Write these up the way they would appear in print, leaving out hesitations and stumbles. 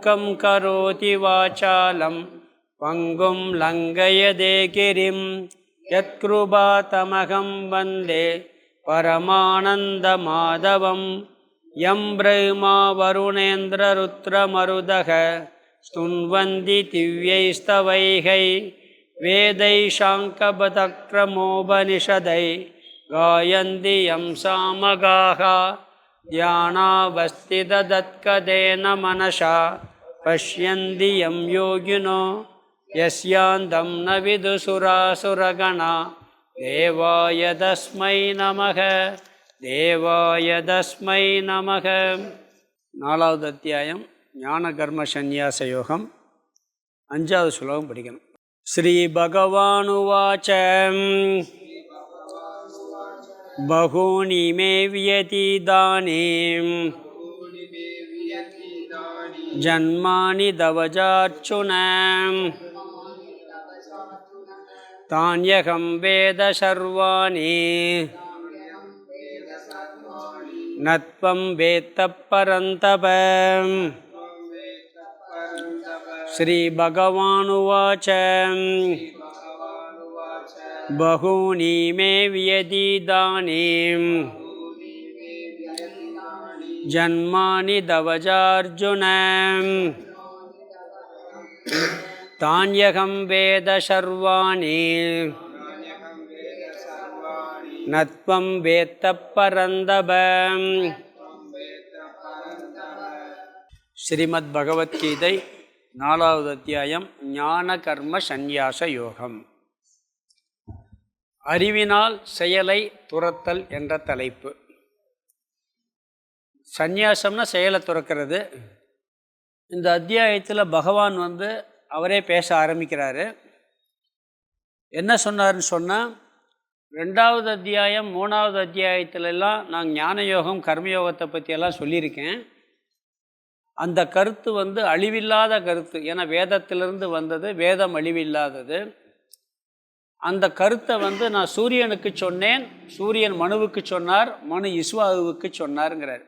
மூகம் கரோதி வாசாலம் பங்கும் லங்கயதே கிரிம் யத்கிருபாதமகம் வந்தே பரமானந்த மாதவம். யம் பிரம்மா வருணேந்திர ருத்ரமருதக ஸ்துன்வந்தி திவ்யைஸ்தவைகை வேதை சாங்கபதக்ரமோபனிஷதை காயந்தி யம் சாமகாஹ தியானாவஸ்திததத்கதேன மனசா பஷ்யந்தி யம் யோகினோ யஸ்யாந்தம் ந விதுசுராசுரகணா தேவாய தஸ்மை நமக தேவாய தஸ்மை நமக. 4வது அத்தியாயம் ஞான கர்ம சந்நியாச யோகம். 5வது ஸ்லோகம் படிக்கணும். ஸ்ரீ பகவானுவாச்ச பகூனி மே வியதீதானி ஜன்மானி தவஜார்ச்சுன தான்யகம் வேத சர்வாணி நத்வம் வேத்த பரந்தப. ஸ்ரீ பகவானுவாச்ச பகூனி மே வியதீதானி ஜன்மானி தவஜார்ஜுன தான்யகம் வேத சர்வாணி நத்வம் வேத்த பரந்தப. ஸ்ரீமத் பகவத்கீதை 4வது அத்தியாயம் ஞான கர்ம சந்நியாச யோகம். அறிவினால் செயலை துறத்தல் என்ற தலைப்பு. சந்நியாசம்னா செயலை துறக்கிறது. இந்த அத்தியாயத்தில் பகவான் அவரே பேச ஆரம்பிக்கிறாரு. என்ன சொன்னார்னு சொன்னால், 2வது அத்தியாயம் 3வது அத்தியாயத்திலெல்லாம் நான் ஞான யோகம் கர்மயோகத்தை பற்றியெல்லாம் சொல்லியிருக்கேன். அந்த கருத்து அழிவில்லாத கருத்து. ஏன்னா வேதத்திலிருந்து வந்தது, வேதம் அழிவில்லாதது. அந்த கருத்தை நான் சூரியனுக்கு சொன்னேன், சூரியன் மனுவுக்கு சொன்னார், மனு இஸ்வாவுக்கு சொன்னாருங்கிறார்.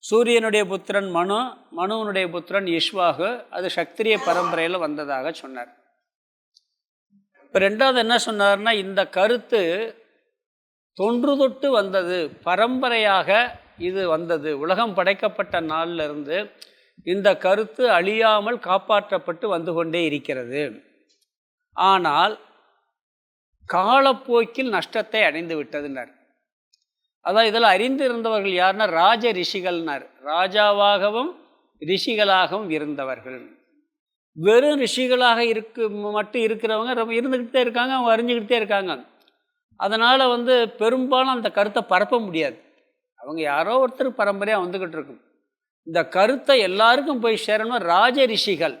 சூரியனுடைய புத்திரன் மனு, மனுவனுடைய புத்திரன் இஸ்வாகு. அது சக்திரிய பரம்பரையில் வந்ததாக சொன்னார். இப்போ 2வது என்ன சொன்னார்னா, இந்த கருத்து தொன்று தொட்டு வந்தது, பரம்பரையாக இது வந்தது. உலகம் படைக்கப்பட்ட நாளிலிருந்து இந்த கருத்து அழியாமல் காப்பாற்றப்பட்டு வந்து கொண்டே இருக்கிறது. ஆனால் காலப்போக்கில் நஷ்டத்தை அடைந்து விட்டதுன்னார். அதான் இதில் அறிந்திருந்தவர்கள் யாருன்னா ராஜ ரிஷிகள்னார். ராஜாவாகவும் ரிஷிகளாகவும் இருந்தவர்கள். வெறும் ரிஷிகளாக மட்டும் இருக்கிறவங்க ரொம்ப இருந்துக்கிட்டே இருக்காங்க, அவங்க அறிஞ்சிக்கிட்டே இருக்காங்க. அதனால் பெரும்பாலும் அந்த கருத்தை பரப்ப முடியாது. அவங்க யாரோ ஒருத்தர் பரம்பரையாக வந்துக்கிட்டு இருக்கும். இந்த கருத்தை எல்லாருக்கும் போய் சேரணும். ராஜ ரிஷிகள்,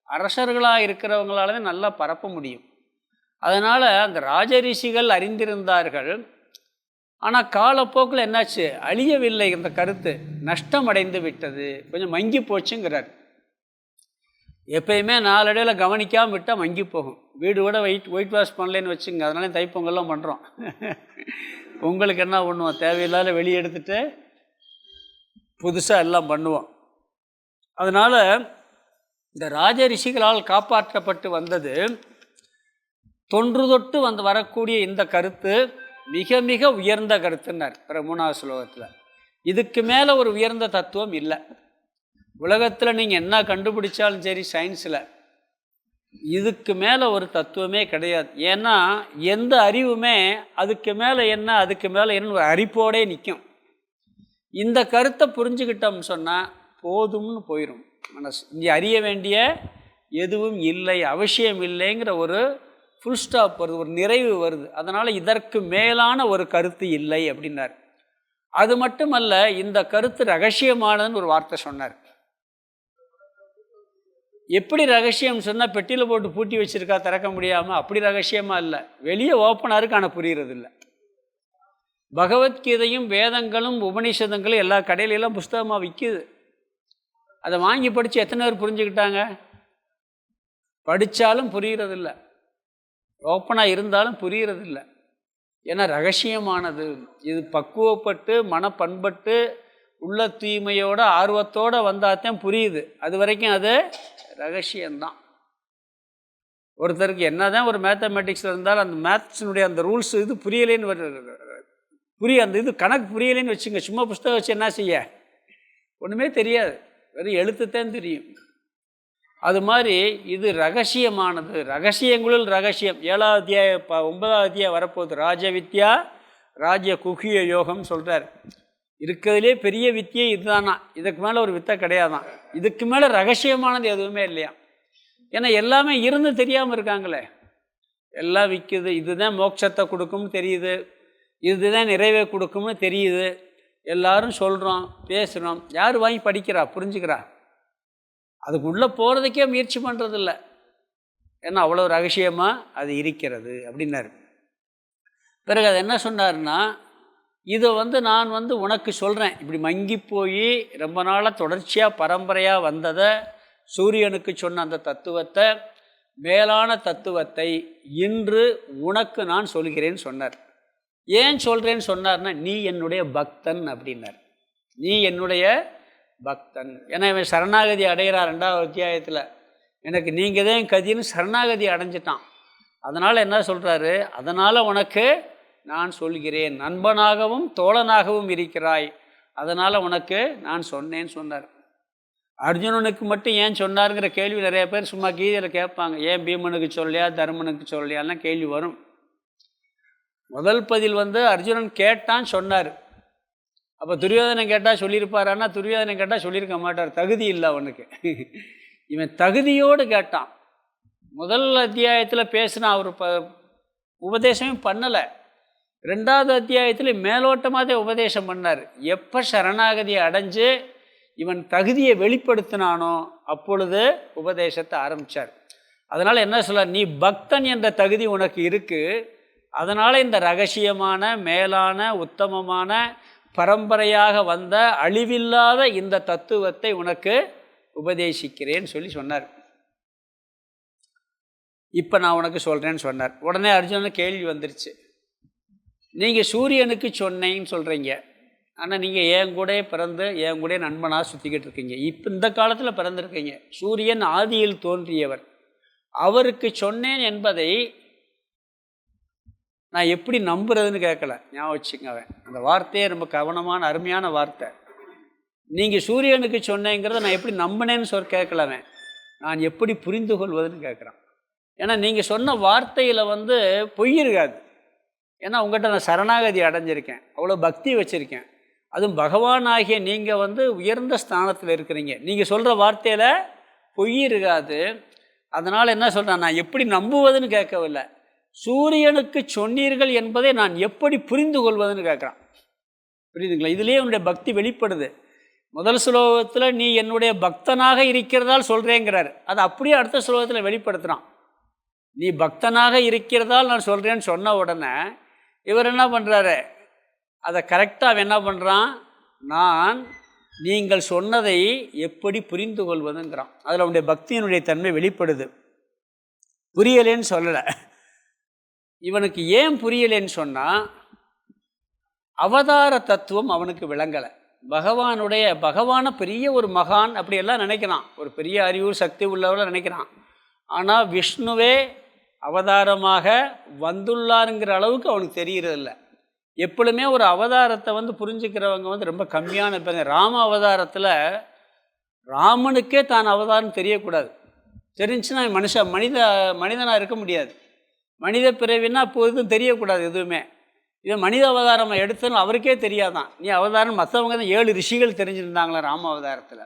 அரசர்களாக இருக்கிறவங்களால நல்லா பரப்ப முடியும். அதனால் அந்த ராஜ ரிஷிகள் அறிந்திருந்தார்கள். ஆனால் காலப்போக்கில் என்னாச்சு, அழியவில்லை. இந்த கருத்து நஷ்டம் அடைந்து விட்டது, கொஞ்சம் மங்கி போச்சுங்கிறார். எப்பயுமே நாளடைவில் கவனிக்காமல் விட்டால் மங்கி போகும். வீடு கூட ஒயிட் வாஷ் பண்ணலன்னு வச்சுங்க. அதனால தைப்பொங்கல்லாம் பண்ணுறோம். பொங்கலுக்கு என்ன பண்ணுவோம், தேவையில்லாத வெளியே எடுத்துகிட்டு புதுசாக எல்லாம் பண்ணுவோம். அதனால் இந்த ராஜ ரிஷிகளால் காப்பாற்றப்பட்டு வந்தது. தொன்று தொட்டு வரக்கூடிய இந்த கருத்து மிக மிக உயர்ந்த கருத்துன்னார் 3வது ஸ்லோகத்தில். இதுக்கு மேலே ஒரு உயர்ந்த தத்துவம் இல்லை. உலகத்தில் நீங்கள் என்ன கண்டுபிடிச்சாலும் சரி, சயின்ஸில் இதுக்கு மேலே ஒரு தத்துவமே கிடையாது. ஏன்னா எந்த அறிவுமே அதுக்கு மேலே என்ன, அதுக்கு மேலே என்ன ஒரு அறிப்போடே நிற்கும். இந்த கருத்தை புரிஞ்சுக்கிட்டோம்னு சொன்னால் போதும்னு போயிடும் மனசு. இங்கே அறிய வேண்டிய எதுவும் இல்லை, அவசியம் இல்லைங்கிற ஒரு ஃபுல் ஸ்டாப் வருது, ஒரு நிறைவு வருது. அதனால் இதற்கு மேலான ஒரு கருத்து இல்லை அப்படின்னார். அது மட்டுமல்ல, இந்த கருத்து ரகசியமானதுன்னு ஒரு வார்த்தை சொன்னார். எப்படி ரகசியம் சொன்னால், பெட்டியில் போட்டு பூட்டி வச்சுருக்கா திறக்க முடியாமல், அப்படி ரகசியமாக இல்லை. வெளியே ஓப்பனாக இருக்கு, ஆனால் புரிகிறது இல்லை. பகவத்கீதையும் வேதங்களும் உபநிஷதங்களும் எல்லா கடையிலெல்லாம் புஸ்தகமாக விற்கிது. அதை வாங்கி படித்து எத்தனை பேர் புரிஞ்சுக்கிட்டாங்க? படித்தாலும் புரிகிறதில்லை, ஓப்பனாக இருந்தாலும் புரிகிறதில்லை. ஏன்னா ரகசியமானது இது. பக்குவப்பட்டு மனப்பண்பட்டு உள்ள தூய்மையோட ஆர்வத்தோடு வந்தாத்தான் புரியுது. அது வரைக்கும் அது ரகசியம்தான். ஒருத்தருக்கு என்ன தான் ஒரு மேத்தமெட்டிக்ஸில் இருந்தாலும் அந்த மேத்ஸினுடைய அந்த ரூல்ஸ் இது புரியலேன்னு அந்த இது கணக்கு புரியலேன்னு வச்சுங்க, சும்மா புஸ்தகம் வச்சு என்ன செய்ய, ஒன்றுமே தெரியாது, வெறும் எழுத்துத்தான் தெரியும். அது மாதிரி இது ரகசியமானது, ரகசியங்களுள் ரகசியம். 7வது அத்தியாயம் 9வது அத்தியாயம் வரப்போகுது. ராஜ வித்யா ராஜ குகிய யோகம்னு சொல்கிறார். இருக்கிறதுலே பெரிய வித்தியை இதுதானா, இதுக்கு மேலே ஒரு வித்தை கிடையாதான், இதுக்கு மேலே ரகசியமானது எதுவுமே இல்லையா. ஏன்னா எல்லாமே இருந்து தெரியாமல் இருக்காங்களே, எல்லாம் விற்குது. இதுதான் மோட்சத்தை கொடுக்கும்னு தெரியுது, இதுதான் நிறைவே கொடுக்கும்னு தெரியுது, எல்லாரும் சொல்கிறோம் பேசுகிறோம். யார் வாங்கி படிக்கிறா புரிஞ்சுக்கிறா? அதுக்குள்ளே போகிறதுக்கே முயற்சி பண்ணுறதில்ல. ஏன்னா அவ்வளோ ரகசியமாக அது இருக்கிறது அப்படின்னாரு. பிறகு அது என்ன சொன்னார்னா, இதை நான் உனக்கு சொல்கிறேன், இப்படி மங்கி போய் ரொம்ப நாளாக தொடர்ச்சியாக பரம்பரையாக வந்ததை, சூரியனுக்கு சொன்ன அந்த தத்துவத்தை, மேலான தத்துவத்தை இன்று உனக்கு நான் சொல்கிறேன்னு சொன்னார். ஏன் சொல்கிறேன்னு சொன்னார்னா, நீ என்னுடைய பக்தன் அப்படின்னார். நீ என்னுடைய பக்தன். ஏன்னா இவன் சரணாகதி அடைகிறான் 2வது அத்தியாயத்தில். எனக்கு நீங்கள் தான் கதின்னு சரணாகதி அடைஞ்சிட்டான். அதனால் என்ன சொல்கிறாரு, அதனால் உனக்கு நான் சொல்கிறேன், நண்பனாகவும் தோழனாகவும் இருக்கிறாய், அதனால் உனக்கு நான் சொன்னேன்னு சொன்னார். அர்ஜுனனுக்கு மட்டும் ஏன் சொன்னாருங்கிற கேள்வி நிறைய பேர் சும்மா கீதையில் கேட்பாங்க. ஏன் பீமனுக்கு சொல்லியா தர்மனுக்கு சொல்லியாலாம் கேள்வி வரும். முதல் பதில் அர்ஜுனன் கேட்டான் சொன்னார். அப்போ துரியோதனன் கேட்டால் சொல்லியிருப்பாரான்னா, துரியோதனன் கேட்டால் சொல்லியிருக்க மாட்டார், தகுதி இல்லை அவனுக்கு. இவன் தகுதியோடு கேட்டான். முதல் அத்தியாயத்தில் பேசினா அவர் உபதேசமே பண்ணலை. 2வது அத்தியாயத்தில் மேலோட்டமாகவே உபதேசம் பண்ணார். எப்போ சரணாகதியை அடைஞ்சு இவன் தகுதியை வெளிப்படுத்தினானோ அப்பொழுது உபதேசத்தை ஆரம்பித்தார். அதனால் என்ன சொல்ல, நீ பக்தன் என்ற தகுதி உனக்கு இருக்குது, அதனால் இந்த ரகசியமான மேலான உத்தமமான பரம்பரையாக வந்த அழிவில்லாத இந்த தத்துவத்தை உனக்கு உபதேசிக்கிறேன்னு சொன்னார். இப்போ நான் உனக்கு சொல்கிறேன்னு சொன்னார். உடனே அர்ஜுனனுக்கு கேள்வி வந்துருச்சு, நீங்கள் சூரியனுக்கு சொன்னேன்னு சொல்கிறீங்க, ஆனால் நீங்கள் என் கூட பிறந்து என் கூட நண்பனாக சுற்றிக்கிட்டு இருக்கீங்க. இப்போ இந்த காலத்தில் பிறந்திருக்கீங்க. சூரியன் ஆதியில் தோன்றியவர், அவருக்கு சொன்னேன் என்பதை நான் எப்படி நம்புறதுன்னு கேட்கல. ஞாபகம் வச்சுங்க, அவன் அந்த வார்த்தையே ரொம்ப கவனமான அருமையான வார்த்தை. நீங்கள் சூரியனுக்கு சொன்னேங்கிறத நான் எப்படி நம்பினேன்னு கேட்கலவன், நான் எப்படி புரிந்து கொள்வதுன்னு கேட்குறான். ஏன்னா நீங்கள் சொன்ன வார்த்தையில் பொய் இருக்காது. ஏன்னா உங்கள்கிட்ட நான் சரணாகதி அடைஞ்சிருக்கேன், அவ்வளோ பக்தி வச்சுருக்கேன், அதுவும் பகவான் ஆகிய நீங்கள் உயர்ந்த ஸ்தானத்தில் இருக்கிறீங்க. நீங்கள் சொல்கிற வார்த்தையில் பொய் இருக்காது. அதனால் என்ன சொல்கிறேன், நான் எப்படி நம்புவதுன்னு கேட்கவில்லை, சூரியனுக்கு சொன்னீர்கள் என்பதை நான் எப்படி புரிந்து கொள்வதுன்னு கேட்குறான். புரியுதுங்களா? இதுலேயே உன்னுடைய பக்தி வெளிப்படுது. முதல் ஸ்லோகத்தில் நீ என்னுடைய பக்தனாக இருக்கிறதால் சொல்கிறேங்கிறார், அது அப்படியே அடுத்த ஸ்லோகத்தில் வெளிப்படுத்துகிறான். நீ பக்தனாக இருக்கிறதால் நான் சொல்கிறேன்னு சொன்ன உடனே இவர் என்ன பண்ணுறாரு, அதை கரெக்டாக அவன் என்ன பண்ணுறான், நான் நீங்கள் சொன்னதை எப்படி புரிந்து கொள்வதுங்கிறான். அதில் அவனுடைய பக்தியினுடைய தன்மை வெளிப்படுது. புரியலேன்னு சொல்லலை. இவனுக்கு ஏன் புரியலேன்னு சொன்னால், அவதார தத்துவம் அவனுக்கு விளங்கலை. பகவானை பெரிய ஒரு மகான் அப்படியெல்லாம் நினைக்கிறான், ஒரு பெரிய அறிவு சக்தி உள்ளவரை நினைக்கிறான். ஆனால் விஷ்ணுவே அவதாரமாக வந்துள்ளாருங்கிற அளவுக்கு அவனுக்கு தெரிகிறதில்ல. எப்பொழுதுமே ஒரு அவதாரத்தை புரிஞ்சுக்கிறவங்க ரொம்ப கம்மியான பேர். ராம அவதாரத்தில் ராமனுக்கே தான் அவதாரம் தெரியக்கூடாது. தெரிஞ்சுன்னா மனிதனாக இருக்க முடியாது. மனித பிறவின்னா அப்போதும் தெரியக்கூடாது எதுவுமே. இதை மனித அவதாரம் எடுத்தோன்னு அவருக்கே தெரியாதான். நீ அவதாரம் மற்றவங்க தான் 7 ரிஷிகள் தெரிஞ்சுருந்தாங்களா ராம அவதாரத்தில்.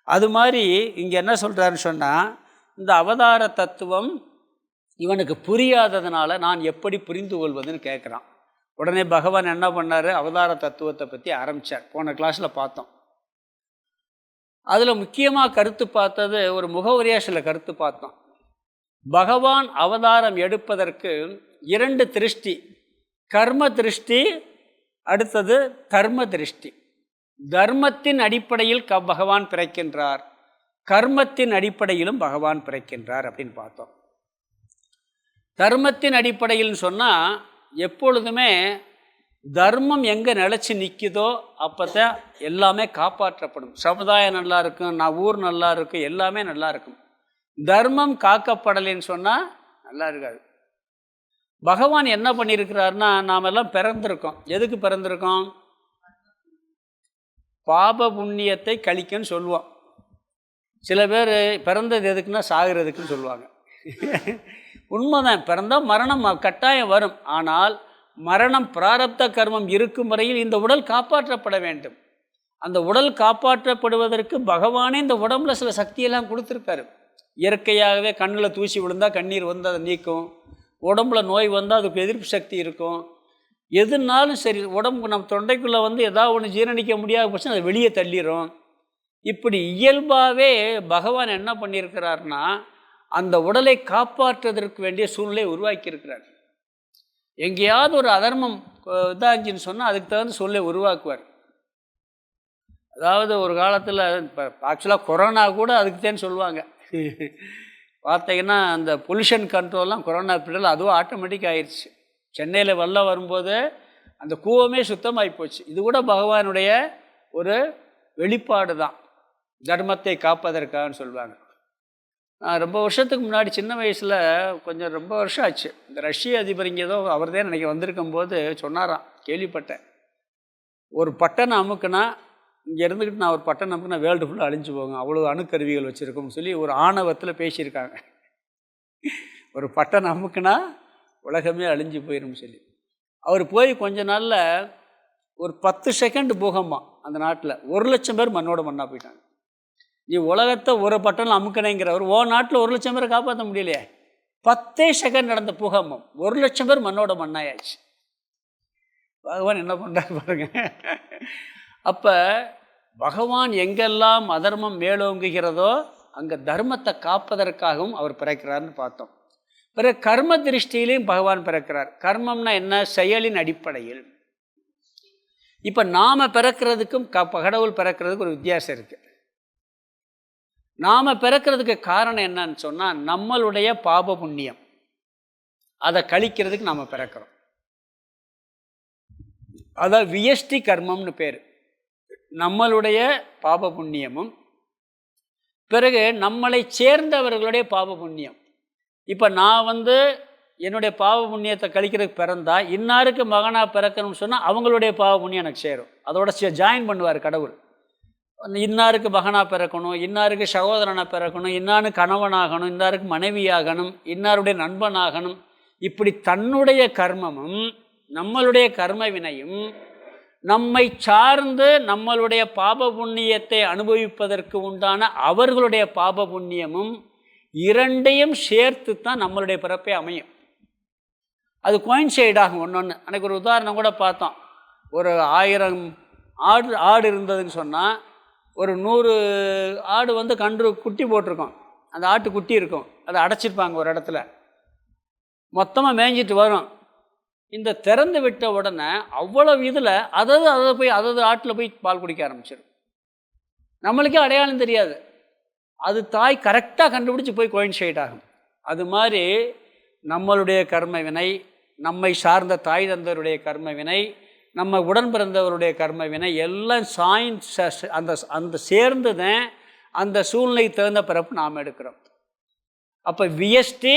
அது மாதிரி இங்கே என்ன சொல்கிறாருன்னு சொன்னால், இந்த அவதார தத்துவம் இவனுக்கு புரியாததுனால நான் எப்படி புரிந்து கொள்வதுன்னு கேட்குறான். உடனே பகவான் என்ன பண்ணார், அவதார தத்துவத்தை பற்றி ஆரம்பித்தார். போன கிளாஸில் பார்த்தோம். அதில் முக்கியமாக கருத்து பார்த்தது, ஒரு முகவரியாக சில கருத்து பார்த்தோம். பகவான் அவதாரம் எடுப்பதற்கு 2 திருஷ்டி, கர்ம திருஷ்டி, அடுத்தது தர்ம திருஷ்டி. தர்மத்தின் அடிப்படையில் பகவான் பிறக்கின்றார், கர்மத்தின் அடிப்படையிலும் பகவான் பிறக்கின்றார் அப்படின்னு பார்த்தோம். தர்மத்தின் அடிப்படையில் சொன்னால் எப்பொழுதுமே தர்மம் எங்கே நிலச்சி நிற்குதோ அப்போ தான் எல்லாமே காப்பாற்றப்படும். சமுதாயம் நல்லா இருக்கும், நான் ஊர் நல்லா இருக்கும், எல்லாமே நல்லா இருக்கும். தர்மம் காக்கப்படலைன்னு சொன்னால் நல்லா இருக்காது. பகவான் என்ன பண்ணியிருக்கிறாருன்னா, நாம் எல்லாம் பிறந்திருக்கோம். எதுக்கு பிறந்திருக்கோம்? பாப புண்ணியத்தை கழிக்கன்னு சொல்லுவோம். சில பேர் பிறந்தது எதுக்குன்னா சாகிறதுக்குன்னு சொல்லுவாங்க. உண்மைதான், பிறந்தால் மரணம் கட்டாயம் வரும். ஆனால் மரணம் பிராரப்த கர்மம் இருக்கும் வரையில் இந்த உடல் காப்பாற்றப்பட வேண்டும். அந்த உடல் காப்பாற்றப்படுவதற்கு பகவானே இந்த உடம்புல சில சக்தியெல்லாம் கொடுத்துருக்காரு. இயற்கையாகவே கண்ணில் தூசி விழுந்தால் கண்ணீர் வந்து அதை நீக்கும். உடம்புல நோய் வந்தால் அதுக்கு எதிர்ப்பு சக்தி இருக்கும். எதுனாலும் சரி, உடம்புக்கு நம்ம தொண்டைக்குள்ளே வந்து ஏதாவது ஒன்று ஜீரணிக்க முடியாத பட்சம் அதை வெளியே தள்ளிடும். இப்படி இயல்பாகவே பகவான் என்ன பண்ணியிருக்கிறார்னா, அந்த உடலை காப்பாற்றுவதற்கு வேண்டிய சூழ்நிலையை உருவாக்கியிருக்கிறார். எங்கேயாவது ஒரு அதர்மம் இதாச்சுன்னு சொன்னால் அதுக்கு தகுந்த சூழ்நிலை உருவாக்குவார். அதாவது ஒரு காலத்தில் இப்போ ஆக்சுவலாக கொரோனா கூட அதுக்கு தான் சொல்லுவாங்க. பார்த்தீங்கன்னா அந்த பொல்யூஷன் கண்ட்ரோல்லாம் கொரோனா பீரியடில் அதுவும் ஆட்டோமேட்டிக் ஆயிடுச்சு. சென்னையில் வெள்ளம் வரும்போது அந்த கூவமே சுத்தமாகி போச்சு. இது கூட பகவானுடைய ஒரு வெளிப்பாடு தான், தர்மத்தை காப்பதற்காகன்னு சொல்லுவாங்க. நான் ரொம்ப வருஷத்துக்கு முன்னாடி சின்ன வயசில் கொஞ்சம் ரொம்ப வருஷம் ஆச்சு, இந்த ரஷ்ய அதிபர் இங்கே ஏதோ அவர் தான் எனக்கு வந்திருக்கும் போது சொன்னாராம், கேள்விப்பட்டேன். ஒரு பட்டனை அமுக்குனா, இங்கே இருந்துக்கிட்டு நான் ஒரு பட்டன் அமுக்குனா வேர்ல்டு ஃபுல்லாக அழிஞ்சு போங்க, அவ்வளோ அணுக்கருவிகள் வச்சுருக்கோம்னு சொல்லி ஒரு ஆணவத்தில் பேசியிருக்காங்க. ஒரு பட்டன் அமுக்குனா உலகமே அழிஞ்சு போயிடும் சொல்லி. அவர் போய் கொஞ்ச நாளில் ஒரு 10 செகண்ட் பூகம்பம் அந்த நாட்டில் 1,00,000 பேர் மண்ணோட மண்ணாக போயிட்டாங்க. நீ உலகத்தை ஒரு பட்டனில் அமுக்கினேங்கிறவர் ஓ நாட்டில் 1,00,000 பேரை காப்பாற்ற முடியலையே. 10 செகண்ட் நடந்த பூகம்பம் 1,00,000 பேர் மண்ணோட மண்ணாயாச்சு. பகவான் என்ன பண்ணுறாரு பாருங்க. அப்போ பகவான் எங்கெல்லாம் அதர்மம் மேலோங்குகிறதோ அங்கே தர்மத்தை காப்பதற்காகவும் அவர் பிறக்கிறார்னு பார்த்தோம். பிறகு கர்ம திருஷ்டியிலையும் பகவான் பிறக்கிறார். கர்மம்னா என்ன? செயலின் அடிப்படையில். இப்போ நாம் பிறக்கிறதுக்கும் கடவுள் பிறக்கிறதுக்கு ஒரு வித்தியாசம் இருக்குது. நாம் பிறக்கிறதுக்கு காரணம் என்னன்னு சொன்னால் நம்மளுடைய பாப புண்ணியம், அதை கழிக்கிறதுக்கு நாம் பிறக்கிறோம். அதான் வியஷ்டி கர்மம்னு பேர். நம்மளுடைய பாப புண்ணியமும் பிறகு நம்மளை சேர்ந்தவர்களுடைய பாப புண்ணியம். இப்போ நான் என்னுடைய பாவ புண்ணியத்தை கழிக்கிறதுக்கு பிறந்தா இன்னாருக்கு மகனாக பிறக்கணும்னு சொன்னால் அவங்களுடைய பாவ புண்ணியம் எனக்கு சேரும். அதோட ஜாயின் பண்ணுவார் கடவுள். இன்னாருக்கு மகனாக பிறக்கணும், இன்னாருக்கு சகோதரனாக பிறக்கணும், இன்னாரு கணவனாகணும், இன்னாருக்கு மனைவியாகணும், இன்னாருடைய நண்பனாகணும். இப்படி தன்னுடைய கர்மமும் நம்மளுடைய கர்ம வினையும் நம்மை சார்ந்து நம்மளுடைய பாப புண்ணியத்தை அனுபவிப்பதற்கு உண்டான அவர்களுடைய பாப புண்ணியமும் இரண்டையும் சேர்த்து தான் நம்மளுடைய பிறப்பே அமையும். அது கோயின்சைட் ஆகும் ஒன்று. அன்றைக்கு ஒரு உதாரணம் கூட பார்த்தோம். ஒரு 1000 ஆடு இருந்ததுன்னு சொன்னால் ஒரு 100 ஆடு கன்று குட்டி போட்டிருக்கோம். அந்த ஆட்டு குட்டி இருக்கும், அதை அடைச்சிருப்பாங்க ஒரு இடத்துல, மொத்தமாக மேய்ஞ்சிட்டு வரும். இந்த திறந்து விட்ட உடனே அவ்வளவு இதில் அதாவது ஆட்டில் போய் பால் குடிக்க ஆரம்பிச்சிடும். நம்மளுக்கே அடையாளம் தெரியாது. அது தாய் கரெக்டாக கண்டுபிடிச்சி போய் கோயின்சைட் ஆகும். அது மாதிரி நம்மளுடைய கர்ம வினை, நம்மை சார்ந்த தாய் தந்தருடைய கர்ம வினை, நம்ம உடன் பிறந்தவருடைய கர்ம வினை எல்லாம் அந்த சேர்ந்து தான் அந்த சூழ்நிலை தகுந்த பிறப்பு நாம் எடுக்கிறோம். அப்போ வியஷ்டி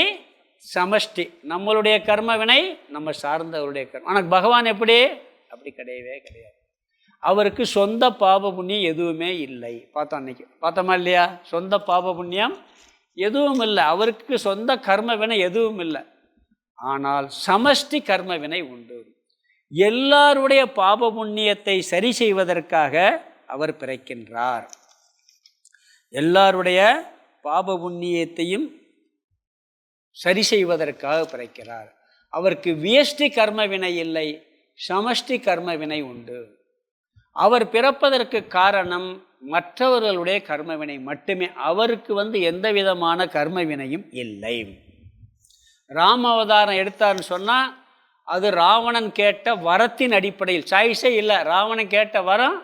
சமஷ்டி, நம்மளுடைய கர்ம வினை நம்ம சார்ந்தவருடைய கர்மம். ஆனால் பகவான் எப்படி? அப்படி கிடையவே கிடையாது. அவருக்கு சொந்த பாப புண்ணியம் எதுவுமே இல்லை. பார்த்தோம் அன்னைக்கு, பார்த்தோமா இல்லையா? சொந்த பாப புண்ணியம் எதுவும் இல்லை. அவருக்கு சொந்த கர்ம வினை எதுவும் இல்லை. ஆனால் சமஷ்டி கர்ம வினை உண்டு. எல்லாருடைய பாப புண்ணியத்தை சரி செய்வதற்காக அவர் பிறக்கின்றார். எல்லாருடைய பாப புண்ணியத்தையும் சரி செய்வதற்காக பிறக்கிறார். அவருக்கு வியஷ்டி கர்ம வினை இல்லை, சமஷ்டி கர்ம வினை உண்டு. அவர் பிறப்பதற்கு காரணம் மற்றவர்களுடைய கர்ம வினை மட்டுமே. அவருக்கு எந்த விதமான கர்ம வினையும் இல்லை. ராம அவதாரம் எடுத்தார்னு சொன்னால் அது ராவணன் கேட்ட வரத்தின் அடிப்படையில், சாய்ஸே இல்லை. ராவணன் கேட்ட வரம்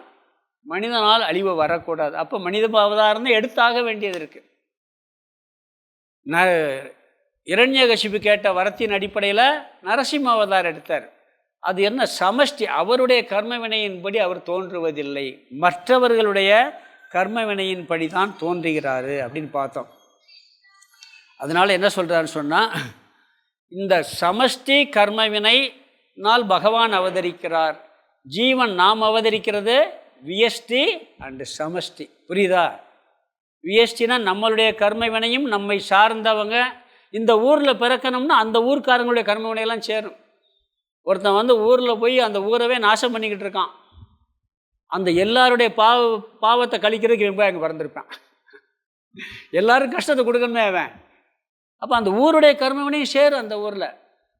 மனிதனால் அழிவு வரக்கூடாது. அப்போ மனித அவதாரம் தான் எடுத்தாக வேண்டியது இருக்குது. இரண்யகசிபு கேட்ட வரத்தின் அடிப்படையில் நரசிம்ம அவதாரம் எடுத்தார். அது என்ன சமஷ்டி, அவருடைய கர்ம வினையின்படி அவர் தோன்றுவதில்லை, மற்றவர்களுடைய கர்ம வினையின்படி தான் தோன்றுகிறாரு அப்படின்னு பார்த்தோம். அதனால் என்ன சொல்கிறாருன்னு சொன்னால், இந்த சமஷ்டி கர்மவினைனால் பகவான் அவதரிக்கிறார், ஜீவன் நாம் அவதரிக்கிறது வியஷ்டி அண்டு சமஷ்டி. புரியுதா? வியஷ்டினா நம்மளுடைய கர்ம வினையும் நம்மை சார்ந்தவங்க இந்த ஊரில் பிறக்கணும்னா அந்த ஊர்க்காரங்களுடைய கர்ம வினையெல்லாம் சேரும். ஒருத்தன் வந்து ஊரில் போய் அந்த ஊரவே நாசம் பண்ணிக்கிட்டு இருக்கான், அந்த எல்லாருடைய பாவத்தை கழிக்கிறதுக்கு ரொம்ப அங்கே பிறந்திருப்பான். எல்லாரும் கஷ்டத்தை கொடுக்கணுமே அவன். அப்போ அந்த ஊருடைய கர்மவினையும் சேரும் அந்த ஊரில்.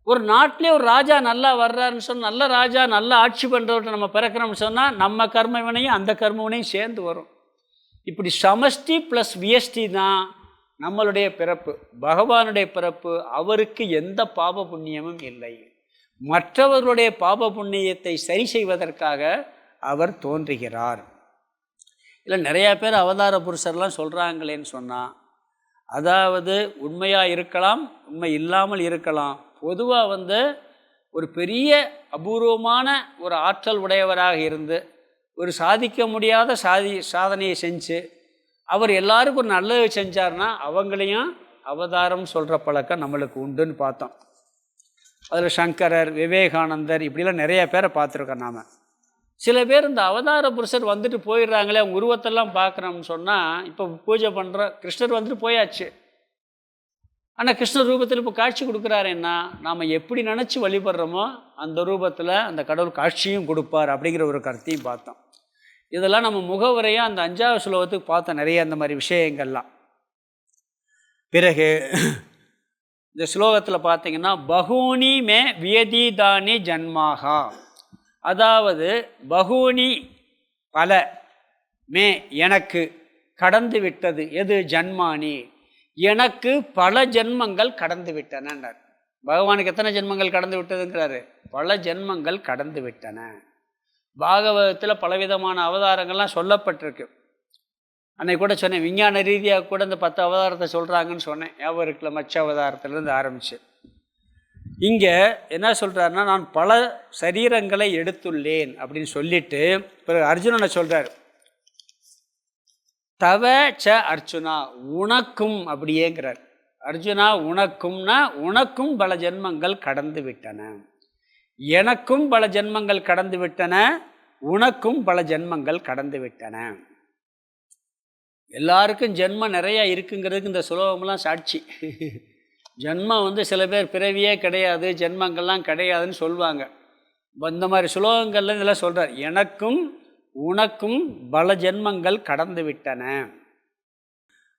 ஒரு நாட்டிலே ஒரு ராஜா நல்லா வர்றாருன்னு சொன்னால், நல்ல ராஜா நல்ல ஆட்சி பண்ணுறவர்கிட்ட நம்ம பிறக்கிறோம்னு சொன்னால் நம்ம கர்மவினையும் அந்த கர்மவினையும் சேர்ந்து வரும். இப்படி சமஷ்டி ப்ளஸ் வியஷ்டி தான் நம்மளுடைய பிறப்பு. பகவானுடைய பிறப்பு, அவருக்கு எந்த பாப புண்ணியமும் இல்லை, மற்றவர்களுடைய பாப புண்ணியத்தை சரி செய்வதற்காக அவர் தோன்றுகிறார். இல்லை நிறையா பேர் அவதார புருஷர்லாம் சொல்கிறாங்களேன்னு சொன்னால், அதாவது உண்மையாக இருக்கலாம், உண்மை இல்லாமல் இருக்கலாம். பொதுவாக வந்து ஒரு பெரிய அபூர்வமான ஒரு ஆற்றல் உடையவராக இருந்து ஒரு சாதிக்க முடியாத சாதனையை செஞ்சு அவர் எல்லாருக்கும் ஒரு நல்லது செஞ்சார்னா அவங்களையும் அவதாரம் சொல்கிற பழக்கம் நம்மளுக்கு உண்டுன்னு பார்த்தோம். அதில் சங்கரர், விவேகானந்தர், இப்படிலாம் நிறைய பேரை பார்த்துருக்கோம் நாம். சில பேர் இந்த அவதார புருஷர் வந்துட்டு போயிடுறாங்களே, அவங்க உருவத்தெல்லாம் பார்க்குறோம்னு சொன்னால், இப்போ பூஜை பண்ணுற கிருஷ்ணர் வந்துட்டு போயாச்சு, ஆனால் கிருஷ்ணர் ரூபத்தில் இப்போ காட்சி கொடுக்குறாருன்னா நாம் எப்படி நினச்சி வழிபடுறோமோ அந்த ரூபத்தில் அந்த கடவுள் காட்சியும் கொடுப்பார் அப்படிங்கிற ஒரு கருத்தையும் பார்த்தோம். இதெல்லாம் நம்ம முகவுரையாக அந்த 5வது ஸ்லோகத்துக்கு பார்த்தோம், நிறைய அந்த மாதிரி விஷயங்கள்லாம். பிறகு இந்த ஸ்லோகத்தில் பார்த்தீங்கன்னா, பகூனி மே வியதீதானி ஜன்மாகா, அதாவது பகூனி பல, மே எனக்கு, கடந்து விட்டது எது, ஜன்மானி, எனக்கு பல ஜென்மங்கள் கடந்து விட்டனர். பகவானுக்கு எத்தனை ஜென்மங்கள் கடந்து விட்டதுங்கிறாரு, பல ஜென்மங்கள் கடந்து விட்டன. பாகவதத்தில் பலவிதமான அவதாரங்கள்லாம் சொல்லப்பட்டிருக்கு. அன்னைக்கு கூட சொன்னேன், விஞ்ஞான ரீதியாக கூட இந்த 10 அவதாரத்தை சொல்கிறாங்கன்னு சொன்னேன், ஞாபகம் இருக்குல்ல, மச்ச அவதாரத்துலேருந்து ஆரம்பிச்சு. இங்கே என்ன சொல்கிறாருன்னா, நான் பல சரீரங்களை எடுத்துள்ளேன் அப்படின்னு சொல்லிட்டு பிறகு அர்ஜுனனை சொல்கிறார், தவ ச அர்ஜுனா, உனக்கும் அப்படியேங்கிறார். அர்ஜுனா உனக்கும்னா உனக்கும் பல ஜென்மங்கள் கடந்து விட்டன, எனக்கும் பல ஜென்மங்கள் கடந்து விட்டன, உனக்கும் பல ஜென்மங்கள் கடந்து விட்டன. எல்லாருக்கும் ஜென்மம் நிறையா இருக்குங்கிறதுக்கு இந்த சுலோகம்லாம் சாட்சி. ஜென்மம் வந்து சில பேர் பிறவியே கிடையாது, ஜென்மங்கள்லாம் கிடையாதுன்னு சொல்லுவாங்க. இந்த மாதிரி சுலோகங்கள்ல இதெல்லாம் சொல்கிறார், எனக்கும் உனக்கும் பல ஜென்மங்கள் கடந்து விட்டன.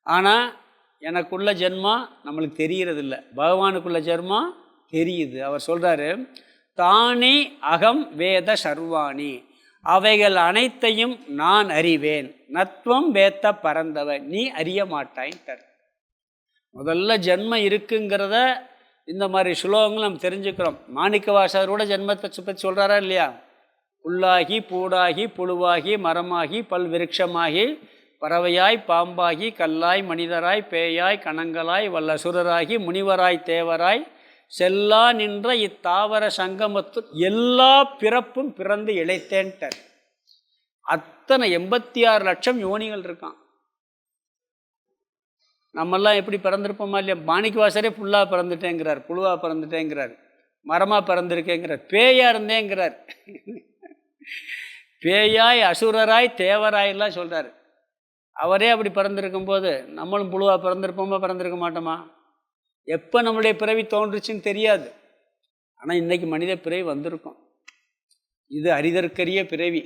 ஆனால் எனக்குள்ள ஜென்மம் நம்மளுக்கு தெரிகிறதில்ல, பகவானுக்குள்ள ஜென்மம் தெரியுது. அவர் சொல்கிறாரு, தானே அகம் வேத சர்வாணி, அவைகள் அனைத்தையும் நான் அறிவேன், நத்வம் வேத்த பரந்தவன், நீ அறிய மாட்டாயின்ட்டார். முதல்ல ஜென்மம் இருக்குங்கிறத இந்த மாதிரி சுலோகங்கள் நம்ம தெரிஞ்சுக்கிறோம். மாணிக்கவாசகரோட ஜென்மத்தை பற்றி சொல்கிறாரா இல்லையா, புல்லாகி பூடாகி புழுவாகி மரமாகி பல்விருட்சமாகி பறவையாய் பாம்பாகி கல்லாய் மனிதராய் பேயாய் கணங்களாய் வல்லசுரராகி முனிவராய் தேவராய் செல்லா நின்ற இத்தாவர சங்கமத்து எல்லா பிறப்பும் பிறந்து இழைத்தேன்ட்டார். அத்தனை 86 லட்சம் யோனிகள் இருக்கான். நம்மெல்லாம் எப்படி பிறந்திருப்போமா இல்லையா? மாணிக்கவாசரே புல்லாக பிறந்துட்டேங்கிறார், புழுவாக பிறந்துட்டேங்கிறார், மரமாக பிறந்திருக்கேங்கிறார், பேயாக இருந்தேங்கிறார், பேயாய் அசுரராய் தேவராயெல்லாம் சொல்கிறார். அவரே அப்படி பிறந்திருக்கும் போது நம்மளும் புழுவாக பிறந்திருப்போமா, பிறந்திருக்க மாட்டோமா? எப்போ நம்மளுடைய பிறவி தோன்றுச்சுன்னு தெரியாது. ஆனால் இன்றைக்கி மனித பிறவி வந்திருக்கும், இது அரிதற்கரிய பிறவி.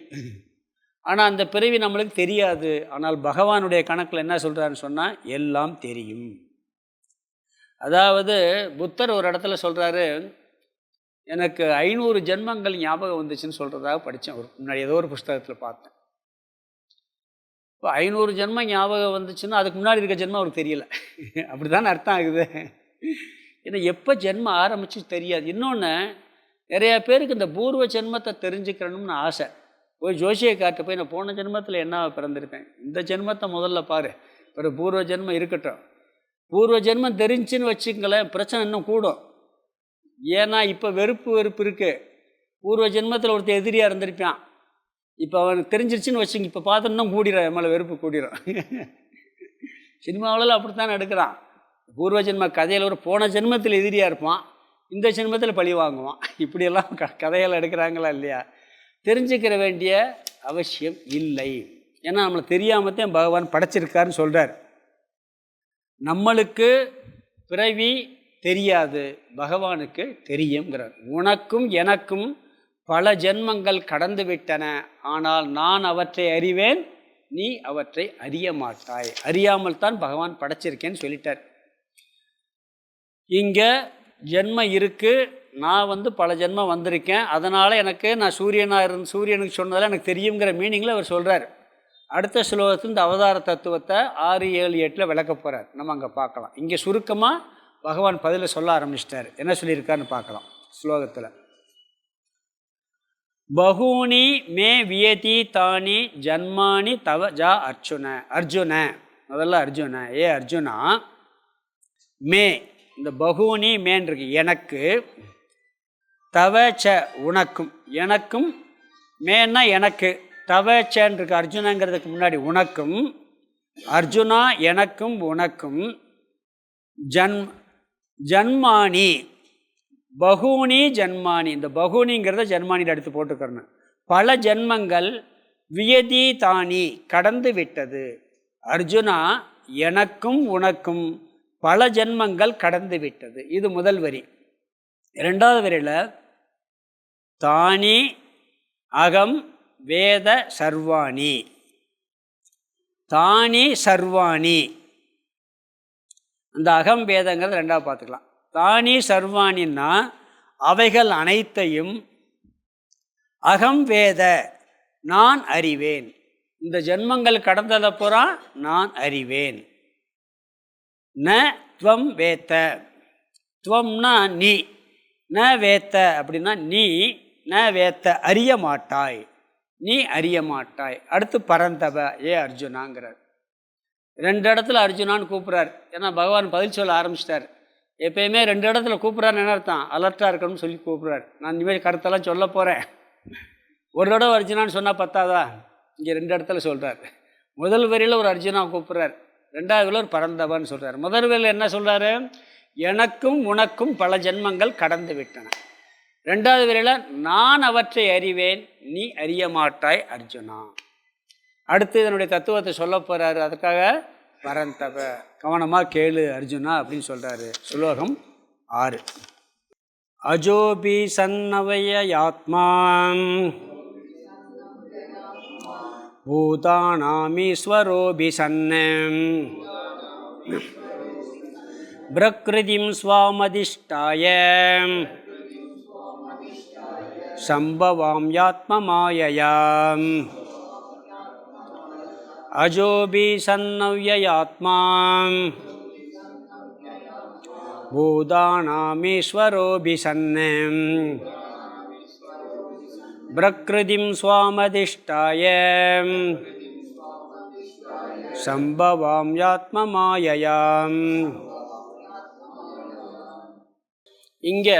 ஆனால் அந்த பிறவி நம்மளுக்கு தெரியாது. ஆனால் பகவானுடைய கணக்கில் என்ன சொல்கிறாருன்னு சொன்னால், எல்லாம் தெரியும். அதாவது புத்தர் ஒரு இடத்துல சொல்கிறாரு, எனக்கு 500 ஜென்மங்கள் ஞாபகம் வந்துச்சுன்னு சொல்கிறதாக படித்தேன், ஒரு முன்னாடி ஏதோ ஒரு புஸ்தகத்தில் பார்த்தேன். இப்போ 500 ஜென்மம் ஞாபகம் வந்துச்சுன்னா அதுக்கு முன்னாடி இருக்க ஜென்மம் அவருக்கு தெரியலை, அப்படி தானே அர்த்தம் ஆகுது. ஏன்னா எப்போ ஜென்மம் ஆரம்பிச்சு தெரியாது. இன்னொன்று, நிறையா பேருக்கு இந்த பூர்வ ஜென்மத்தை தெரிஞ்சுக்கணும்னு ஆசை. போய் ஜோசியை காட்ட போய் நான் போன ஜென்மத்தில் என்ன பிறந்திருக்கேன், இந்த ஜென்மத்தை முதல்ல பாரு, பிறகு பூர்வ ஜென்மம் இருக்கட்டும். பூர்வ ஜென்மம் தெரிஞ்சுன்னு வச்சுங்களேன், பிரச்சனை இன்னும் கூடும். ஏன்னா இப்போ வெறுப்பு இருக்குது. பூர்வ ஜென்மத்தில் ஒருத்தர் எதிரியாக இருந்திருப்பான். இப்போ அவனுக்கு தெரிஞ்சிருச்சுன்னு வச்சுங்க, இப்போ பார்த்தோன்னா கூடிடும், என் மேலே வெறுப்பு கூடிடும். சினிமாவிலலாம் அப்படித்தான் எடுக்கிறான். பூர்வ ஜென்ம கதையில் ஒரு போன ஜென்மத்தில் எதிரியாக இருப்பான், இந்த ஜென்மத்தில் பழி வாங்குவான். இப்படியெல்லாம் கதையெல்லாம் எடுக்கிறாங்களா இல்லையா? தெரிஞ்சுக்கிற வேண்டிய அவசியம் இல்லை. ஏன்னா நம்மளை தெரியாமத்தான் பகவான் படைச்சிருக்காருன்னு சொல்கிறார். நம்மளுக்கு பிறவி தெரியாது, பகவானுக்கு தெரியுங்கிறார். உனக்கும் எனக்கும் பல ஜென்மங்கள் கடந்து விட்டன, ஆனால் நான் அவற்றை அறிவேன், நீ அவற்றை அறிய மாட்டாய். அறியாமல் தான் பகவான் படைச்சிருக்கேன்னு சொல்லிட்டார். இங்கே ஜென்மம் இருக்குது, நான் பல ஜென்மம் வந்திருக்கேன், அதனால் நான் சூரியனுக்கு சொன்னதால் எனக்கு தெரியுங்கிற மீனிங்கில் அவர் சொல்கிறார். அடுத்த ஸ்லோகத்தில் இந்த அவதார தத்துவத்தை 6, 7, 8 விளக்க போகிறார். நம்ம அங்கே பார்க்கலாம். இங்கே சுருக்கமாக பகவான் பதிலை சொல்ல ஆரம்பிச்சிட்டார். என்ன சொல்லியிருக்காருன்னு பார்க்கலாம் ஸ்லோகத்தில். பகூனி மே வியதி தானி ஜன்மானி தவ ஜா அர்ஜுன. முதல்ல அர்ஜுன, ஏ அர்ஜுனா, மே, இந்த பகூனி மேன் இருக்கு, எனக்கு, தவ ச உனக்கும், எனக்கும், மேன்னா எனக்கு, தவச்சேன் இருக்கு அர்ஜுனங்கிறதுக்கு முன்னாடி உனக்கும், அர்ஜுனா எனக்கும் உனக்கும், ஜன்மானி பகூனி ஜன்மானி, இந்த பகூனிங்கிறத ஜன்மானியில் எடுத்து போட்டுக்கிறேன். பல ஜென்மங்கள், வியதி தானி கடந்து விட்டது. அர்ஜுனா எனக்கும் உனக்கும் பல ஜென்மங்கள் கடந்து விட்டது. இது முதல் வரி. இரண்டாவது வரியில் தானி அகம் வேத சர்வாணி, தானி சர்வாணி, அந்த அகம் வேதங்கிறது ரெண்டாவது பார்த்துக்கலாம். தானி சர்வாணின்னா அவைகள் அனைத்தையும், அகம் வேத நான் அறிவேன், இந்த ஜென்மங்கள் கடந்ததை பூரா நான் அறிவேன். ந துவம் வேத்த, துவம்னா நீ, ந வேத்த அப்படின்னா நீ, ந வேத்த அறிய மாட்டாய், நீ அறிய மாட்டாய். அடுத்து பரந்தவ, ஏ அர்ஜுனாங்கிறார். 2 இடத்துல அர்ஜுனான்னு கூப்பிட்றார். ஏன்னா பகவான் பதில் சொல்ல ஆரம்பிச்சிட்டார். எப்பயுமே 2 இடத்துல கூப்பிட்றாருன்னு என்ன அர்த்தம்? அலர்ட்டாக இருக்கணும்னு சொல்லி கூப்பிட்றாரு. நான் இனிமேல் கருத்தெல்லாம் சொல்ல போகிறேன். ஒரு தடவை அர்ஜுனான்னு சொன்னால் பத்தாதா? இங்கே 2 இடத்துல சொல்கிறார். முதல் வரியில் ஒரு அர்ஜுனா கூப்பிட்றார், 2வது வரியில் ஒரு பரந்தவன்னு சொல்கிறார். முதல் வரியில் என்ன சொல்கிறாரு? எனக்கும் உனக்கும் பல ஜென்மங்கள் கடந்து விட்டன. 2வது வரியில் நான் அவற்றை அறிவேன், நீ அறிய மாட்டாய் அர்ஜுனா. அடுத்து இதனுடைய தத்துவத்தை சொல்ல போகிறாரு. அதுக்காக பரந்தவ, கவனமாக கேளு அர்ஜுனா அப்படின்னு சொல்கிறாரு. ஸ்லோகம் 6. அஜோபி சன்னவயாத்மா பூதானாமீஸ்வரோபி சன்னம் பிரக்ருதிம் ஸ்வாமதிஷ்டாய சம்பவாம்யாத்மமாயயாம். அஜோபி சன்னவ்யயாத்மா பூதானாமீஸ்வரோபி சன்னம் பிரக்ருதிம் ஸ்வாமதிஷ்டாய சம்பவாம்யாத்மமாயயாம். இங்கே